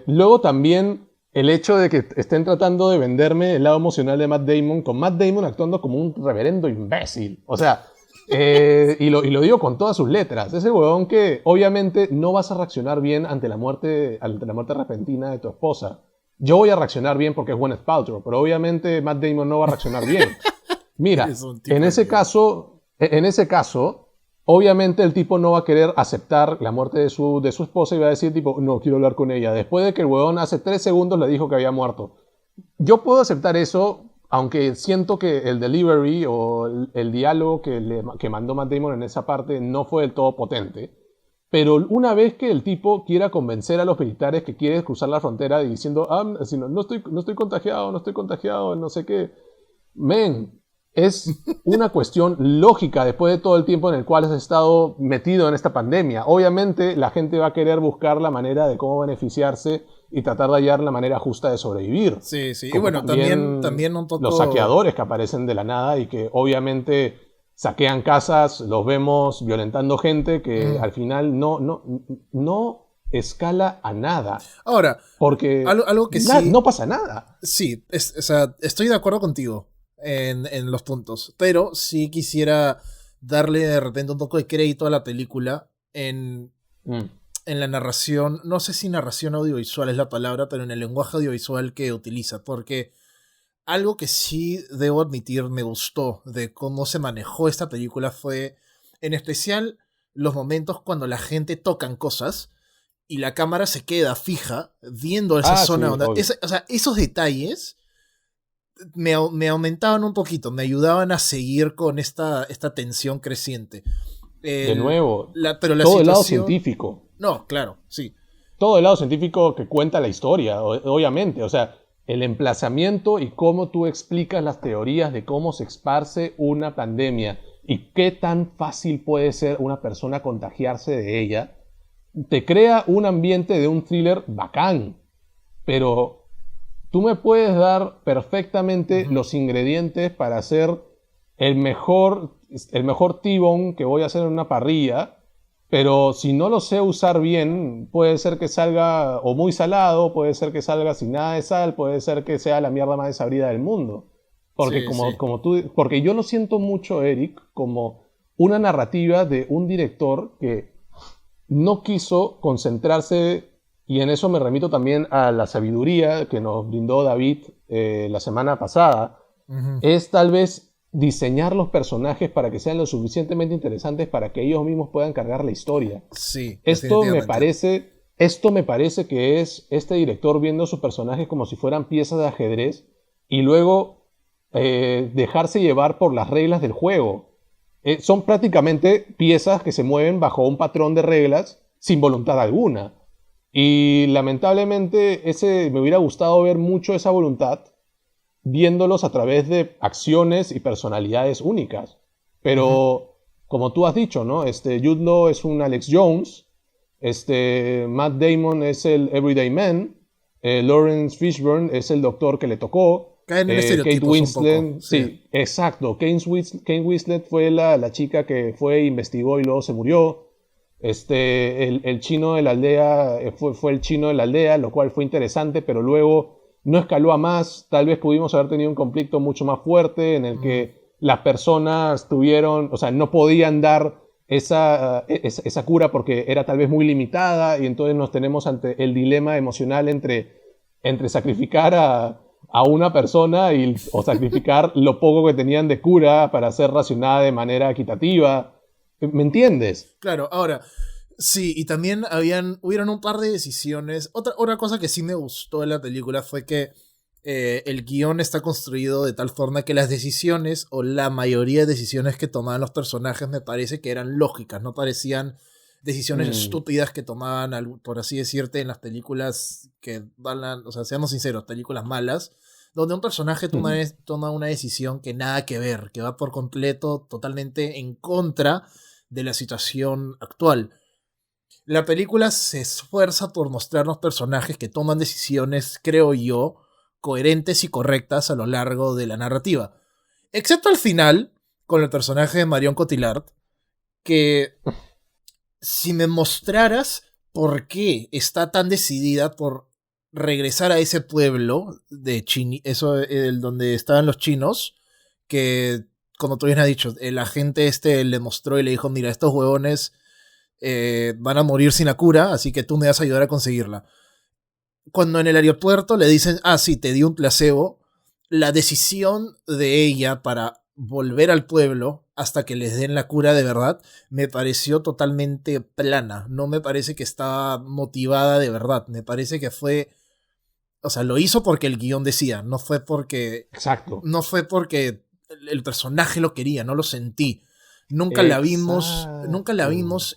Speaker 3: luego también el hecho de que estén tratando de venderme el lado emocional de Matt Damon, con Matt Damon actuando como un reverendo imbécil. O sea, y lo digo con todas sus letras. Ese huevón que obviamente no vas a reaccionar bien ante la muerte repentina de tu esposa. Yo voy a reaccionar bien porque es Gwyneth Paltrow, pero obviamente Matt Damon no va a reaccionar bien. Mira, en ese caso, obviamente el tipo no va a querer aceptar la muerte de su esposa y va a decir tipo, no, quiero hablar con ella. Después de que el huevón hace 3 segundos le dijo que había muerto. Yo puedo aceptar eso, aunque siento que el delivery o el diálogo que mandó Matt Damon en esa parte no fue del todo potente. Pero una vez que el tipo quiera convencer a los militares que quiere cruzar la frontera diciendo, no estoy contagiado, no sé qué. Men, es una cuestión lógica después de todo el tiempo en el cual has estado metido en esta pandemia. Obviamente la gente va a querer buscar la manera de cómo beneficiarse y tratar de hallar la manera justa de sobrevivir.
Speaker 4: Sí. Y bueno, también un poco...
Speaker 3: Los saqueadores que aparecen de la nada y que obviamente saquean casas, los vemos violentando gente que al final no escala a nada.
Speaker 4: Ahora,
Speaker 3: Porque
Speaker 4: algo que sí...
Speaker 3: no pasa nada.
Speaker 4: Sí, o sea, estoy de acuerdo contigo en los puntos, pero sí quisiera darle de repente un poco de crédito a la película en la narración, no sé si narración audiovisual es la palabra, pero en el lenguaje audiovisual que utiliza, porque algo que sí debo admitir me gustó de cómo se manejó esta película fue, en especial, los momentos cuando la gente tocan cosas y la cámara se queda fija viendo esa zona.
Speaker 3: Sí,
Speaker 4: donde, o sea, esos detalles me aumentaban un poquito, me ayudaban a seguir con esta tensión creciente.
Speaker 3: De nuevo,
Speaker 4: Pero la
Speaker 3: todo el lado
Speaker 4: situación...
Speaker 3: científico.
Speaker 4: No, claro, sí.
Speaker 3: Todo el lado científico que cuenta la historia, obviamente. O sea, el emplazamiento y cómo tú explicas las teorías de cómo se esparce una pandemia y qué tan fácil puede ser una persona contagiarse de ella, te crea un ambiente de un thriller bacán. Pero tú me puedes dar perfectamente los ingredientes para hacer el mejor T-bone que voy a hacer en una parrilla, pero si no lo sé usar bien, puede ser que salga o muy salado, puede ser que salga sin nada de sal, puede ser que sea la mierda más desabrida del mundo. Porque
Speaker 4: Sí.
Speaker 3: porque yo lo siento mucho, Eric, como una narrativa de un director que no quiso concentrarse, y en eso me remito también a la sabiduría que nos brindó David la semana pasada, es tal vez diseñar los personajes para que sean lo suficientemente interesantes para que ellos mismos puedan cargar la historia.
Speaker 4: Sí,
Speaker 3: Esto me parece que es este director viendo sus personajes como si fueran piezas de ajedrez y luego dejarse llevar por las reglas del juego. Son prácticamente piezas que se mueven bajo un patrón de reglas sin voluntad alguna. Y lamentablemente me hubiera gustado ver mucho esa voluntad viéndolos a través de acciones y personalidades únicas. Pero, como tú has dicho, ¿no? Jude Law es un Alex Jones, Matt Damon es el Everyday Man, Lawrence Fishburne es el doctor que le tocó,
Speaker 4: caen en
Speaker 3: Kate
Speaker 4: estereotipos
Speaker 3: Winslet,
Speaker 4: un poco.
Speaker 3: sí, exacto, Kate Winslet fue la chica que fue, investigó y luego se murió. El chino de la aldea fue el chino de la aldea, lo cual fue interesante, pero luego no escaló a más. Tal vez pudimos haber tenido un conflicto mucho más fuerte en el que las personas no podían dar esa cura porque era tal vez muy limitada, y entonces nos tenemos ante el dilema emocional entre sacrificar a una persona o sacrificar lo poco que tenían de cura para ser racionada de manera equitativa. ¿Me entiendes?
Speaker 4: Claro, ahora, sí, y también hubieron un par de decisiones. Otra cosa que sí me gustó de la película fue que el guión está construido de tal forma que las decisiones, o la mayoría de decisiones que tomaban los personajes, me parece que eran lógicas, no parecían decisiones estúpidas que tomaban, por así decirte, en las películas que o sea, seamos sinceros, películas malas, donde un personaje toma una decisión que nada que ver, que va por completo, totalmente en contra de la situación actual. La película se esfuerza por mostrarnos personajes que toman decisiones, creo yo, coherentes y correctas a lo largo de la narrativa. Excepto al final, con el personaje de Marion Cotillard, que si me mostraras por qué está tan decidida por regresar a ese pueblo de donde estaban los chinos, que, como tú bien has dicho, el agente le mostró y le dijo, mira, estos huevones van a morir sin la cura, así que tú me vas a ayudar a conseguirla. Cuando en el aeropuerto le dicen, sí, te di un placebo, la decisión de ella para volver al pueblo hasta que les den la cura de verdad me pareció totalmente plana. No me parece que estaba motivada de verdad. Me parece que fue... O sea, lo hizo porque el guión decía, no fue porque...
Speaker 3: Exacto.
Speaker 4: No fue porque el personaje lo quería, no lo sentí. Nunca la vimos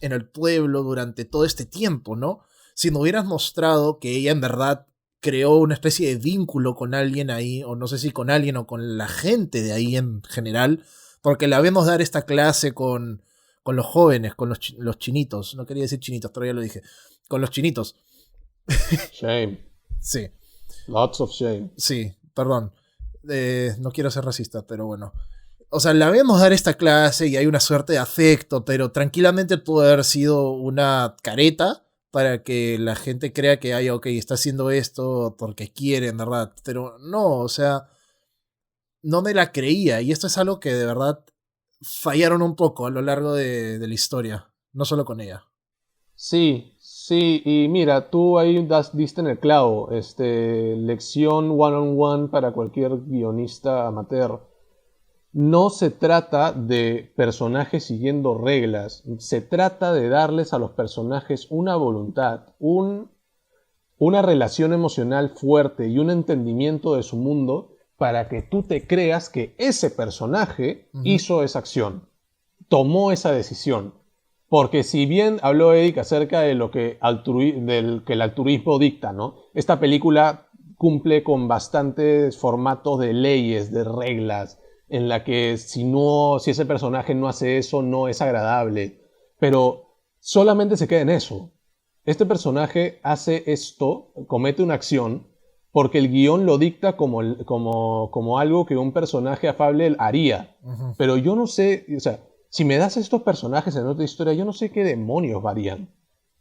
Speaker 4: en el pueblo durante todo este tiempo, ¿no? Si me hubieras mostrado que ella en verdad creó una especie de vínculo con alguien ahí, o no sé si con alguien o con la gente de ahí en general, porque la vemos dar esta clase con los jóvenes, con los chinitos. No quería decir chinitos, pero ya lo dije. Con los chinitos.
Speaker 3: Shame.
Speaker 4: Sí.
Speaker 3: Lots of shame.
Speaker 4: Sí, perdón. No quiero ser racista, pero bueno. O sea, la vemos dar esta clase y hay una suerte de afecto, pero tranquilamente pudo haber sido una careta para que la gente crea que, ay, ok, está haciendo esto porque quiere, en verdad. Pero no, o sea, no me la creía. Y esto es algo que de verdad fallaron un poco a lo largo de la historia. No solo con ella.
Speaker 3: Sí, sí, y mira, tú ahí diste en el clavo, lección one-on-one para cualquier guionista amateur. No se trata de personajes siguiendo reglas, se trata de darles a los personajes una voluntad, una relación emocional fuerte y un entendimiento de su mundo para que tú te creas que ese personaje hizo esa acción, tomó esa decisión. Porque si bien habló Eric acerca de lo que del que el altruismo dicta, ¿no? Esta película cumple con bastantes formatos de leyes, de reglas, en la que si ese personaje no hace eso, no es agradable. Pero solamente se queda en eso. Este personaje hace esto, comete una acción, porque el guión lo dicta como algo que un personaje afable haría. Pero yo no sé, o sea, si me das estos personajes en otra historia, yo no sé qué demonios varían.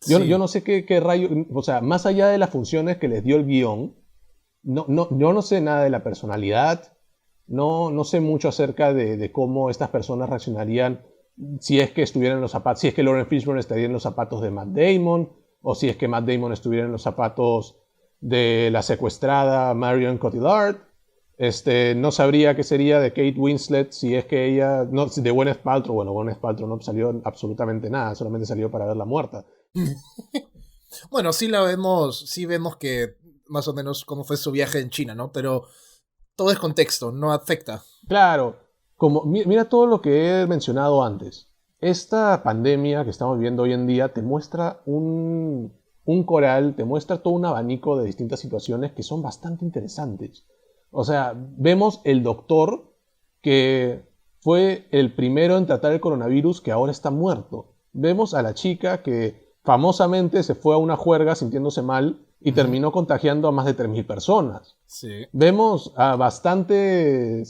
Speaker 3: Yo no sé qué rayo, o sea, más allá de las funciones que les dio el guión, yo no sé nada de la personalidad, no sé mucho acerca de cómo estas personas reaccionarían si es que estuvieran en los zapatos, si es que Lawrence Fishburne estaría en los zapatos de Matt Damon, o si es que Matt Damon estuviera en los zapatos de la secuestrada Marion Cotillard. No sabría qué sería de Kate Winslet si es que ella, no, de Gwyneth Paltrow, bueno, Gwyneth Paltrow no salió absolutamente nada, solamente salió para verla muerta.
Speaker 4: Bueno, sí vemos que más o menos cómo fue su viaje en China, ¿no? Pero todo es contexto, no afecta.
Speaker 3: Claro, mira todo lo que he mencionado antes. Esta pandemia que estamos viviendo hoy en día te muestra un coral, te muestra todo un abanico de distintas situaciones que son bastante interesantes. O sea, vemos el doctor que fue el primero en tratar el coronavirus que ahora está muerto. Vemos a la chica que famosamente se fue a una juerga sintiéndose mal y terminó contagiando a más de 3.000 personas.
Speaker 4: Sí.
Speaker 3: Vemos a bastante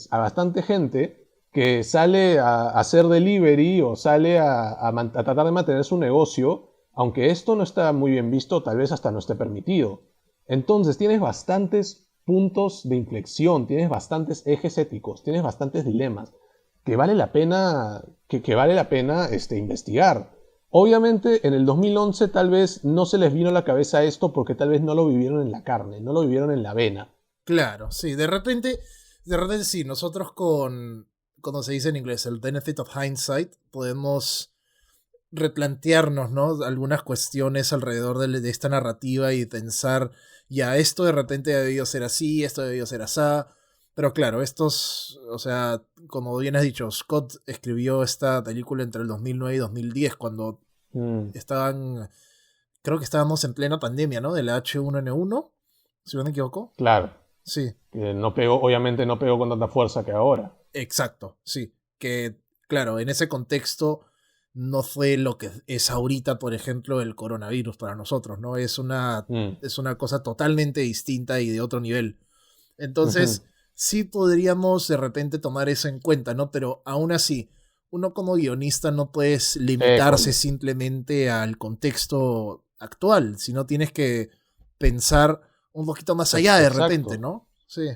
Speaker 3: gente que sale a hacer delivery o sale a tratar de mantener su negocio, aunque esto no está muy bien visto, tal vez hasta no esté permitido. Entonces tienes bastantes puntos de inflexión, tienes bastantes ejes éticos, tienes bastantes dilemas que vale la pena, investigar. Obviamente en el 2011 tal vez no se les vino a la cabeza esto porque tal vez no lo vivieron en la carne, no lo vivieron en la vena.
Speaker 4: Claro, sí, de repente sí, nosotros como se dice en inglés, el benefit of hindsight, podemos replantearnos, ¿no? Algunas cuestiones alrededor de esta narrativa y pensar, ya, esto de repente debió ser así, esto debió ser así. Pero claro, o sea, como bien has dicho, Scott escribió esta película entre el 2009 y 2010, cuando creo que estábamos en plena pandemia, ¿no? De la H1N1, si no me equivoco.
Speaker 3: Claro.
Speaker 4: Sí.
Speaker 3: Que obviamente no pegó con tanta fuerza que ahora.
Speaker 4: Exacto, sí. Que, claro, en ese contexto no fue lo que es ahorita, por ejemplo, el coronavirus para nosotros, ¿no? Es una cosa totalmente distinta y de otro nivel. Entonces, sí podríamos de repente tomar eso en cuenta, ¿no? Pero aún así, uno como guionista no puedes limitarse simplemente al contexto actual, sino tienes que pensar un poquito más allá de repente, ¿no? Sí.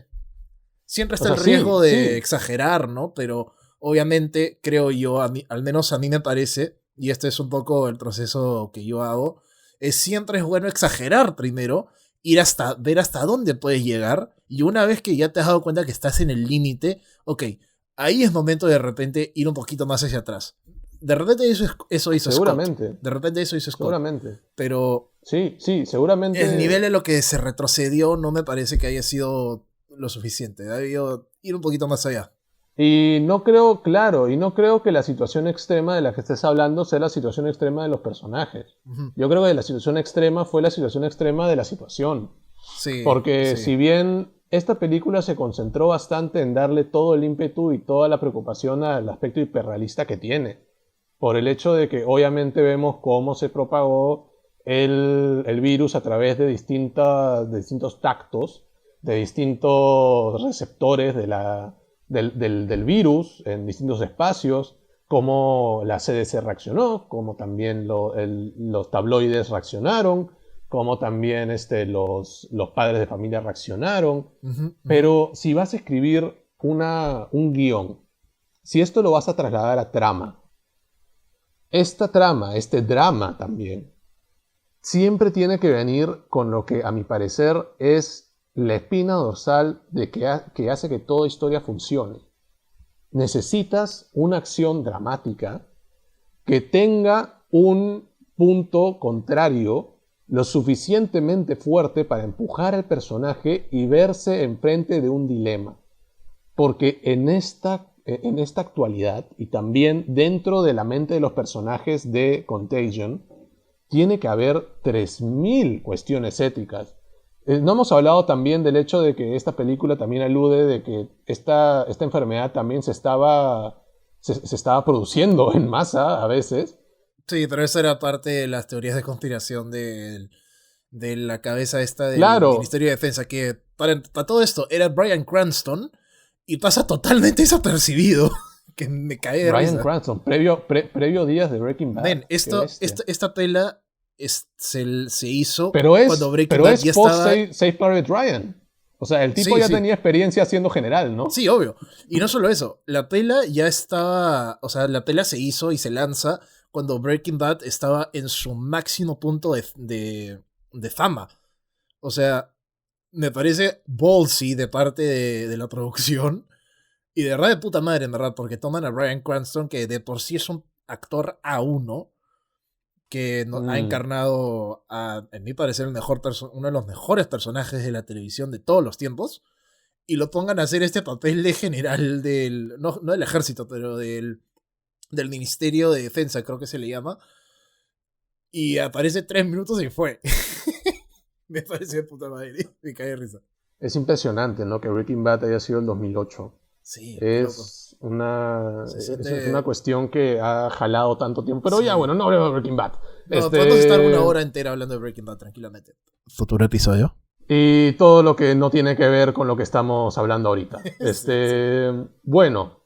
Speaker 4: Siempre está el riesgo de exagerar, ¿no? Pero obviamente, creo yo, al menos a mí me parece, y este es un poco el proceso que yo hago, siempre es bueno exagerar primero, ver hasta dónde puedes llegar, y una vez que ya te has dado cuenta que estás en el límite, ok, ahí es momento de repente ir un poquito más hacia atrás. De repente eso hizo
Speaker 3: seguramente.
Speaker 4: Scott. De repente eso hizo Scott.
Speaker 3: Seguramente.
Speaker 4: Pero
Speaker 3: sí, seguramente.
Speaker 4: El nivel en lo que se retrocedió no me parece que haya sido lo suficiente. Ha debido ir un poquito más allá.
Speaker 3: Y no creo que la situación extrema de la que estés hablando sea la situación extrema de los personajes. Yo creo que la situación extrema fue la situación extrema de la situación.
Speaker 4: Sí.
Speaker 3: Porque si bien esta película se concentró bastante en darle todo el ímpetu y toda la preocupación al aspecto hiperrealista que tiene, por el hecho de que obviamente vemos cómo se propagó el virus a través de distintos tactos, de distintos receptores del virus en distintos espacios, cómo la CDC reaccionó, cómo también los tabloides reaccionaron, cómo también los padres de familia reaccionaron. Pero si vas a escribir un guión, si esto lo vas a trasladar a trama, esta trama, este drama también, siempre tiene que venir con lo que a mi parecer es la espina dorsal de que hace que toda historia funcione. Necesitas una acción dramática que tenga un punto contrario lo suficientemente fuerte para empujar al personaje y verse enfrente de un dilema. Porque en esta actualidad y también dentro de la mente de los personajes de Contagion tiene que haber 3000 cuestiones éticas. No hemos hablado también del hecho de que esta película también alude de que esta enfermedad también se estaba produciendo en masa a veces.
Speaker 4: Sí, pero eso era parte de las teorías de conspiración de la cabeza esta del Ministerio de Defensa, que para todo esto era Bryan Cranston y pasa totalmente desapercibido. Que me cae de risa.
Speaker 3: Bryan Cranston, previo días de Breaking Bad.
Speaker 4: Ven, esta tela se hizo
Speaker 3: cuando
Speaker 4: Breaking Bad ya estaba...
Speaker 3: Save Private Ryan. O sea, el tipo tenía experiencia siendo general, ¿no?
Speaker 4: Sí, obvio. Y no solo eso, la tela ya estaba... O sea, la tela se hizo y se lanza cuando Breaking Bad estaba en su máximo punto de fama. O sea, me parece ballsy de parte de la producción. Y de verdad de puta madre, en verdad, porque toman a Bryan Cranston, que de por sí es un actor A1, que ha encarnado, en mi parecer, uno de los mejores personajes de la televisión de todos los tiempos, y lo pongan a hacer este papel de general no del ejército, pero del Ministerio de Defensa, creo que se le llama, y aparece 3 minutos y fue. Me parece de puta madre, me cae de risa.
Speaker 3: Es impresionante, ¿no? Que Breaking Bad haya sido el 2008.
Speaker 4: Sí,
Speaker 3: es una cuestión que ha jalado tanto tiempo. Pero ya, bueno, no hablemos de Breaking Bad.
Speaker 4: Podemos estar 1 hora entera hablando de Breaking Bad tranquilamente. Futuro episodio.
Speaker 3: Y todo lo que no tiene que ver con lo que estamos hablando ahorita. Bueno,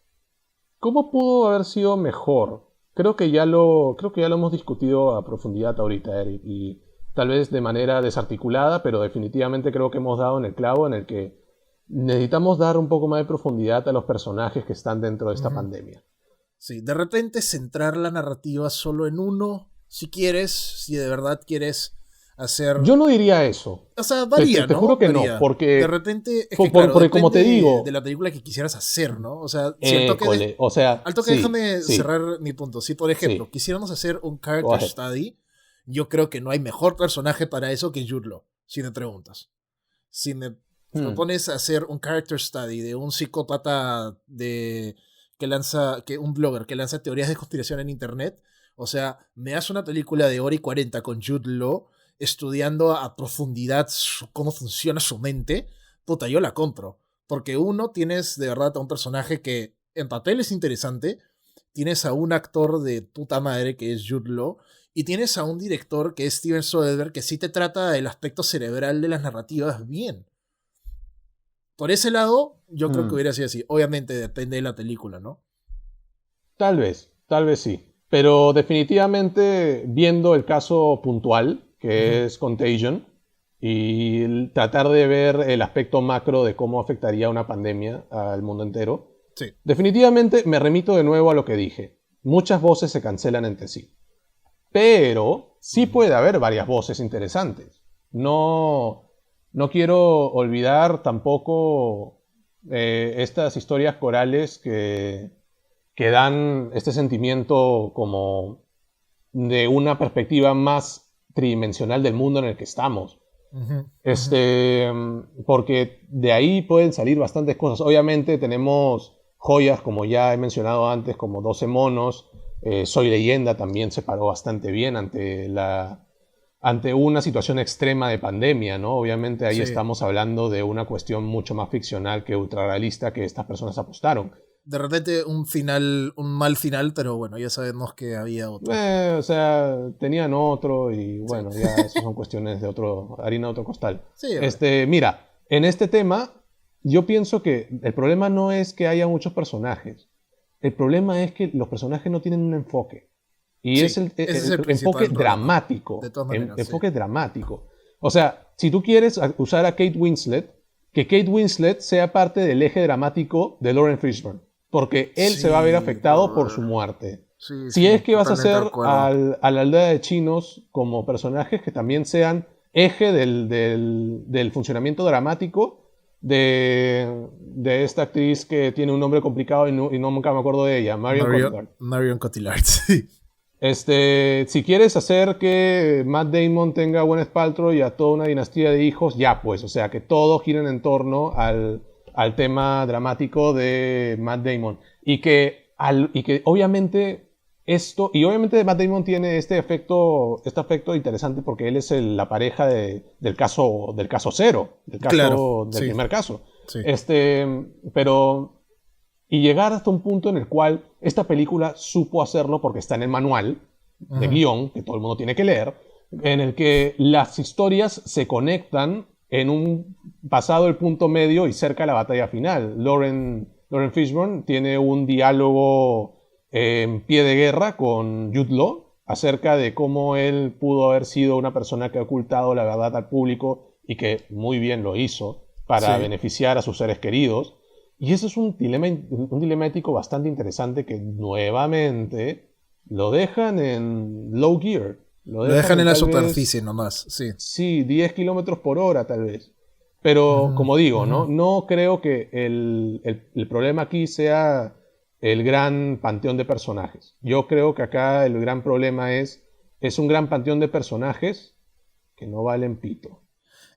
Speaker 3: ¿cómo pudo haber sido mejor? Creo que ya lo hemos discutido a profundidad ahorita, Eric, y tal vez de manera desarticulada, pero definitivamente creo que hemos dado en el clavo en el que necesitamos dar un poco más de profundidad a los personajes que están dentro de esta pandemia.
Speaker 4: Sí, de repente centrar la narrativa solo en uno, si quieres, si de verdad quieres hacer...
Speaker 3: Yo no diría eso.
Speaker 4: O sea, varía,
Speaker 3: te juro que
Speaker 4: varía.
Speaker 3: No, porque...
Speaker 4: De repente, es que, claro,
Speaker 3: porque como te digo...
Speaker 4: de la película que quisieras hacer, ¿no? O sea,
Speaker 3: al toque
Speaker 4: déjame cerrar mi punto. Si, por ejemplo, quisiéramos hacer un character study, yo creo que no hay mejor personaje para eso que Jude Law, si me preguntas. Si me pones a hacer un character study de un psicópata un blogger que lanza teorías de conspiración en internet, o sea, me hace una película de 1:40 con Jude Law estudiando a profundidad cómo funciona su mente, puta, yo la compro. Porque tienes de verdad a un personaje que en papel es interesante, tienes a un actor de puta madre que es Jude Law, y tienes a un director que es Steven Soderbergh que sí te trata el aspecto cerebral de las narrativas bien. Por ese lado, yo creo que hubiera sido así. Obviamente depende de la película, ¿no?
Speaker 3: Tal vez sí. Pero definitivamente, viendo el caso puntual, que es Contagion, y tratar de ver el aspecto macro de cómo afectaría una pandemia al mundo entero, definitivamente me remito de nuevo a lo que dije. Muchas voces se cancelan entre sí. Pero sí puede haber varias voces interesantes. No quiero olvidar tampoco estas historias corales que dan este sentimiento como de una perspectiva más tridimensional del mundo en el que estamos. Porque de ahí pueden salir bastantes cosas. Obviamente tenemos joyas, como ya he mencionado antes, como 12 monos. Soy Leyenda también se paró bastante bien ante una situación extrema de pandemia, ¿no? Obviamente ahí estamos hablando de una cuestión mucho más ficcional que ultrarrealista que estas personas apostaron.
Speaker 4: De repente un mal final, pero bueno, ya sabemos que había otro.
Speaker 3: O sea, tenían otro y bueno, ya eso son cuestiones de harina de otro costal. Mira, en este tema yo pienso que el problema no es que haya muchos personajes. el problema es que los personajes no tienen un enfoque. Y
Speaker 4: Sí,
Speaker 3: es el
Speaker 4: ese es el
Speaker 3: enfoque
Speaker 4: principal problema.
Speaker 3: dramático.
Speaker 4: De todas maneras,
Speaker 3: Enfoque dramático. O sea, si tú quieres usar a Kate Winslet, que Kate Winslet sea parte del eje dramático de Lawrence Fishburne. Porque él se va a ver afectado por su muerte.
Speaker 4: Sí,
Speaker 3: Si
Speaker 4: sí,
Speaker 3: es que vas a
Speaker 4: totalmente de
Speaker 3: hacer
Speaker 4: acuerdo.
Speaker 3: a la aldea de chinos como personajes que también sean eje del funcionamiento dramático de esta actriz que tiene un nombre complicado y nunca me acuerdo de ella, Marion Cotillard.
Speaker 4: Marion Cotillard, sí.
Speaker 3: Si quieres hacer que Matt Damon tenga a Gwyneth Paltrow y a toda una dinastía de hijos, ya pues, o sea, que todos giren en torno al tema dramático de Matt Damon. Y que obviamente obviamente Matt Damon tiene este afecto interesante porque él es la pareja del caso cero,
Speaker 4: Claro,
Speaker 3: del
Speaker 4: sí,
Speaker 3: primer caso.
Speaker 4: sí.
Speaker 3: Y llegar hasta un punto en el cual esta película supo hacerlo porque está en el manual de guión, que todo el mundo tiene que leer, en el que las historias se conectan en un pasado el punto medio y cerca de la batalla final. Lawrence Fishburne tiene un diálogo en pie de guerra con Jude Law acerca de cómo él pudo haber sido una persona que ha ocultado la verdad al público y que muy bien lo hizo para beneficiar a sus seres queridos. Y eso es un dilema ético bastante interesante que nuevamente lo dejan en low gear.
Speaker 4: Lo dejan en la
Speaker 3: tal vez,
Speaker 4: superficie nomás, sí.
Speaker 3: sí, 10 kilómetros por hora tal vez. Pero como digo, no creo que el problema aquí sea el gran panteón de personajes. Yo creo que acá el gran problema es un gran panteón de personajes que no valen pito.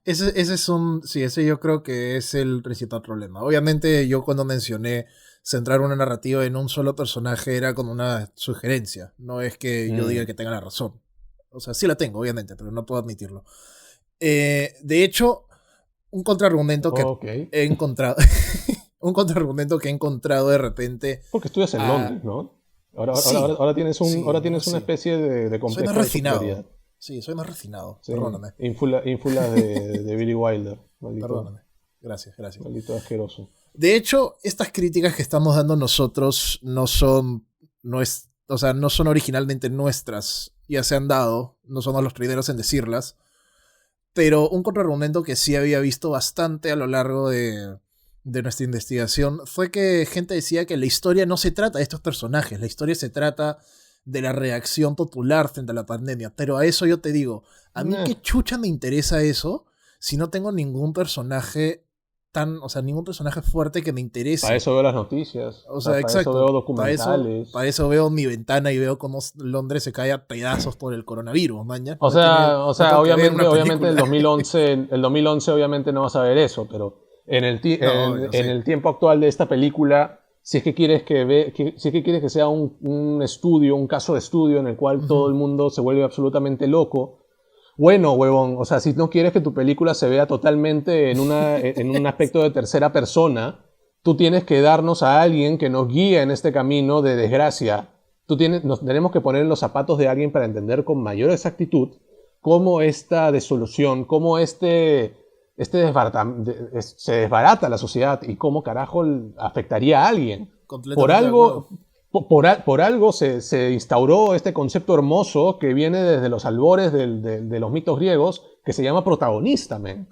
Speaker 4: Ese yo creo que es el principal problema. Obviamente yo cuando mencioné centrar una narrativa en un solo personaje era como una sugerencia. No es que yo diga que tenga la razón. O sea, sí la tengo, obviamente, pero no puedo admitirlo. De hecho, un contraargumento que he encontrado... un contraargumento que he encontrado de repente...
Speaker 3: Porque estudias en Londres, ¿no? Ahora tienes una especie de complejo.
Speaker 4: Soy más refinado. Sí, soy más refinado. Sí, perdóname.
Speaker 3: Ínfula de Billy Wilder. Maldito,
Speaker 4: perdóname. Gracias.
Speaker 3: Maldito asqueroso.
Speaker 4: De hecho, estas críticas que estamos dando nosotros no son originalmente nuestras. Ya se han dado, no somos los primeros en decirlas. Pero un contraargumento que sí había visto bastante a lo largo de nuestra investigación fue que gente decía que la historia no se trata de estos personajes, la historia se trata de la reacción popular frente a la pandemia. Pero a eso yo te digo, a mí qué chucha me interesa eso si no tengo ningún personaje ningún personaje fuerte que me interese.
Speaker 3: Para eso veo las noticias.
Speaker 4: O sea,
Speaker 3: para eso veo documentales.
Speaker 4: Para eso veo mi ventana y veo cómo Londres se cae a pedazos por el coronavirus, maña.
Speaker 3: Obviamente el 2011 obviamente no vas a ver eso, pero en el tiempo actual de esta película, si es que quieres que sea un estudio, un caso de estudio en el cual todo el mundo se vuelve absolutamente loco, bueno, huevón, o sea, si no quieres que tu película se vea totalmente en un aspecto de tercera persona, tú tienes que darnos a alguien que nos guíe en este camino de desgracia. Nos tenemos que poner en los zapatos de alguien para entender con mayor exactitud cómo esta desolución, cómo se desbarata la sociedad y cómo carajo afectaría a alguien. Por algo se instauró este concepto hermoso que viene desde los albores de los mitos griegos, que se llama protagonista, men.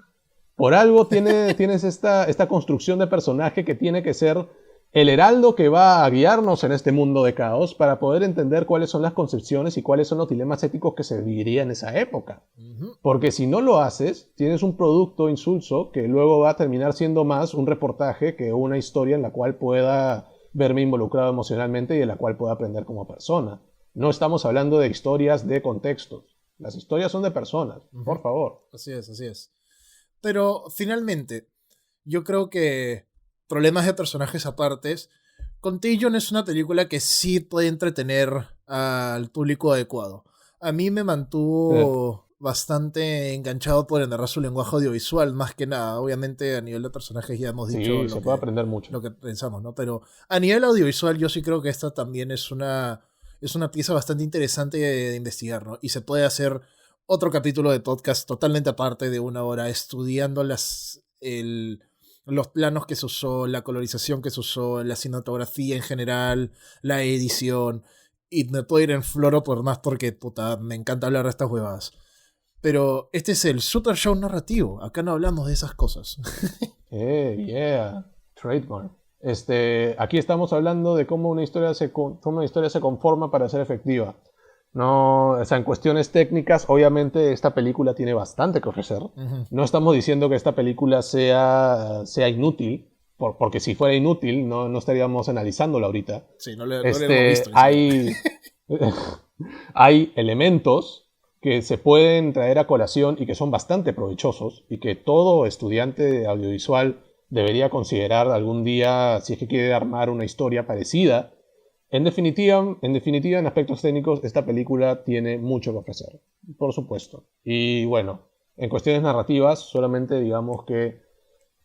Speaker 3: Por algo tienes esta construcción de personaje que tiene que ser el heraldo que va a guiarnos en este mundo de caos para poder entender cuáles son las concepciones y cuáles son los dilemas éticos que se vivirían en esa época. Porque si no lo haces, tienes un producto insulso que luego va a terminar siendo más un reportaje que una historia en la cual pueda verme involucrado emocionalmente y de la cual pueda aprender como persona. No estamos hablando de historias de contextos. Las historias son de personas, por favor.
Speaker 4: Así es. Pero finalmente, yo creo que problemas de personajes apartes, Contagion es una película que sí puede entretener al público adecuado. A mí me mantuvo bastante enganchado por narrar su lenguaje audiovisual, más que nada. Obviamente a nivel de personajes ya hemos dicho
Speaker 3: se puede aprender mucho.
Speaker 4: Lo que pensamos, ¿no? Pero a nivel audiovisual yo sí creo que esta también es una pieza bastante interesante de investigar, ¿no? Y se puede hacer otro capítulo de podcast totalmente aparte de 1 hora estudiando los planos que se usó, la colorización que se usó, la cinematografía en general, la edición. Y me puedo ir en floro por más porque, puta, me encanta hablar de estas huevadas. Pero este es el Super Show narrativo. Acá no hablamos de esas cosas.
Speaker 3: Yeah. Trademark. Aquí estamos hablando de cómo una historia se conforma para ser efectiva. No, o sea, en cuestiones técnicas, obviamente esta película tiene bastante que ofrecer.
Speaker 4: Ujú.
Speaker 3: No estamos diciendo que esta película sea inútil, porque si fuera inútil no estaríamos analizándola ahorita.
Speaker 4: Sí, no le hemos visto.
Speaker 3: Hay elementos que se pueden traer a colación y que son bastante provechosos y que todo estudiante audiovisual debería considerar algún día si es que quiere armar una historia parecida. En definitiva, en aspectos técnicos, esta película tiene mucho que ofrecer, por supuesto. Y bueno, en cuestiones narrativas, solamente digamos que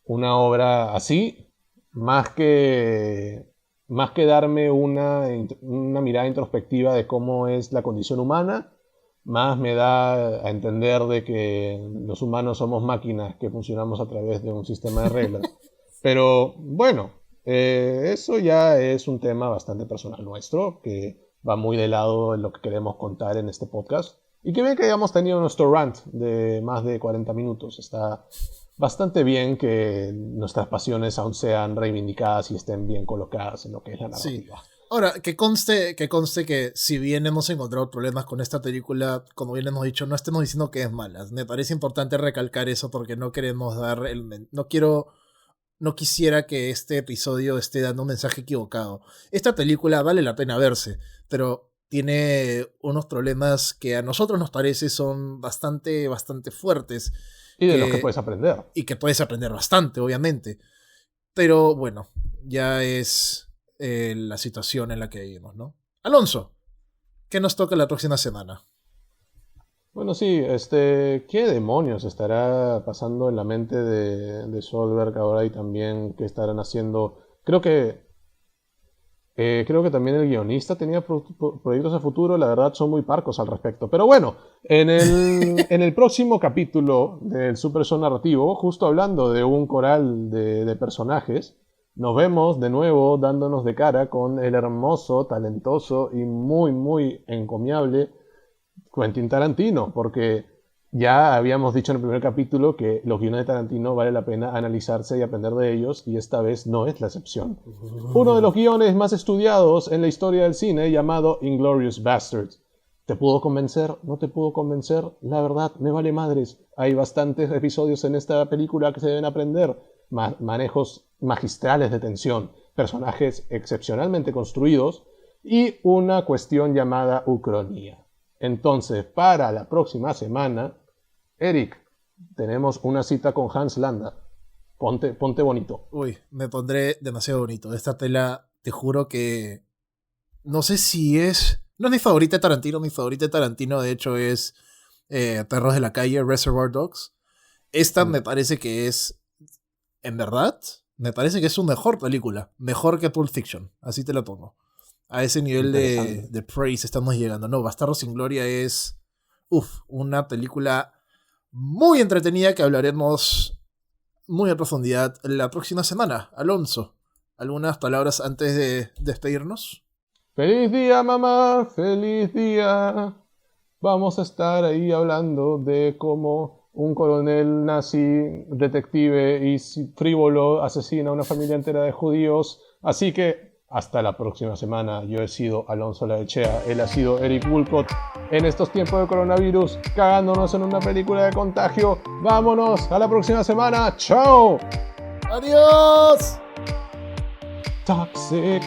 Speaker 3: una obra así, más que darme una mirada introspectiva de cómo es la condición humana, más me da a entender de que los humanos somos máquinas que funcionamos a través de un sistema de reglas. Pero bueno, eso ya es un tema bastante personal nuestro, que va muy de lado en lo que queremos contar en este podcast. Y que bien que hayamos tenido nuestro rant de más de 40 minutos. Está bastante bien que nuestras pasiones aún sean reivindicadas y estén bien colocadas en lo que es la narrativa.
Speaker 4: Sí. Ahora, que conste que si bien hemos encontrado problemas con esta película, como bien hemos dicho, no estemos diciendo que es mala. Me parece importante recalcar eso porque no queremos dar no quisiera que este episodio esté dando un mensaje equivocado. Esta película vale la pena verse, pero tiene unos problemas que a nosotros nos parece son bastante fuertes.
Speaker 3: Y de los que puedes aprender.
Speaker 4: Y que puedes aprender bastante, obviamente. Pero bueno, ya es la situación en la que vivimos, ¿no? Alonso, ¿qué nos toca la próxima semana?
Speaker 3: Bueno, sí, ¿qué demonios estará pasando en la mente de Soderbergh ahora y también qué estarán haciendo? Creo que también el guionista tenía proyectos a futuro, la verdad son muy parcos al respecto. Pero bueno, en el próximo capítulo del Super Show narrativo, justo hablando de un coral de personajes, nos vemos de nuevo dándonos de cara con el hermoso, talentoso y muy, muy encomiable Quentin Tarantino, porque ya habíamos dicho en el primer capítulo que los guiones de Tarantino vale la pena analizarse y aprender de ellos, y esta vez no es la excepción. Uno de los guiones más estudiados en la historia del cine, llamado Inglourious Basterds. ¿Te pudo convencer? ¿No te pudo convencer? La verdad, me vale madres. Hay bastantes episodios en esta película que se deben aprender. Manejos magistrales de tensión, personajes excepcionalmente construidos y una cuestión llamada ucronía. Entonces, para la próxima semana, Eric, tenemos una cita con Hans Landa. Ponte bonito.
Speaker 4: Uy, me pondré demasiado bonito. Esta tela, te juro que no sé si es... No es mi favorita de Tarantino. Mi favorita de Tarantino, de hecho, es Perros de la Calle, Reservoir Dogs. Esta me parece que es... En verdad, me parece que es su mejor película. Mejor que Pulp Fiction. Así te lo pongo. A ese nivel de praise estamos llegando. No, Bastardos sin Gloria es... una película muy entretenida que hablaremos muy a profundidad la próxima semana. Alonso, ¿algunas palabras antes de despedirnos?
Speaker 3: ¡Feliz día, mamá! ¡Feliz día! Vamos a estar ahí hablando de cómo un coronel nazi, detective y frívolo asesina a una familia entera de judíos. Así que hasta la próxima semana. Yo he sido Alonso Laechea, él ha sido Eric Woolcott. En estos tiempos de coronavirus, cagándonos en una película de contagio. ¡Vámonos! ¡A la próxima semana! ¡Chao!
Speaker 4: ¡Adiós!
Speaker 3: Toxic.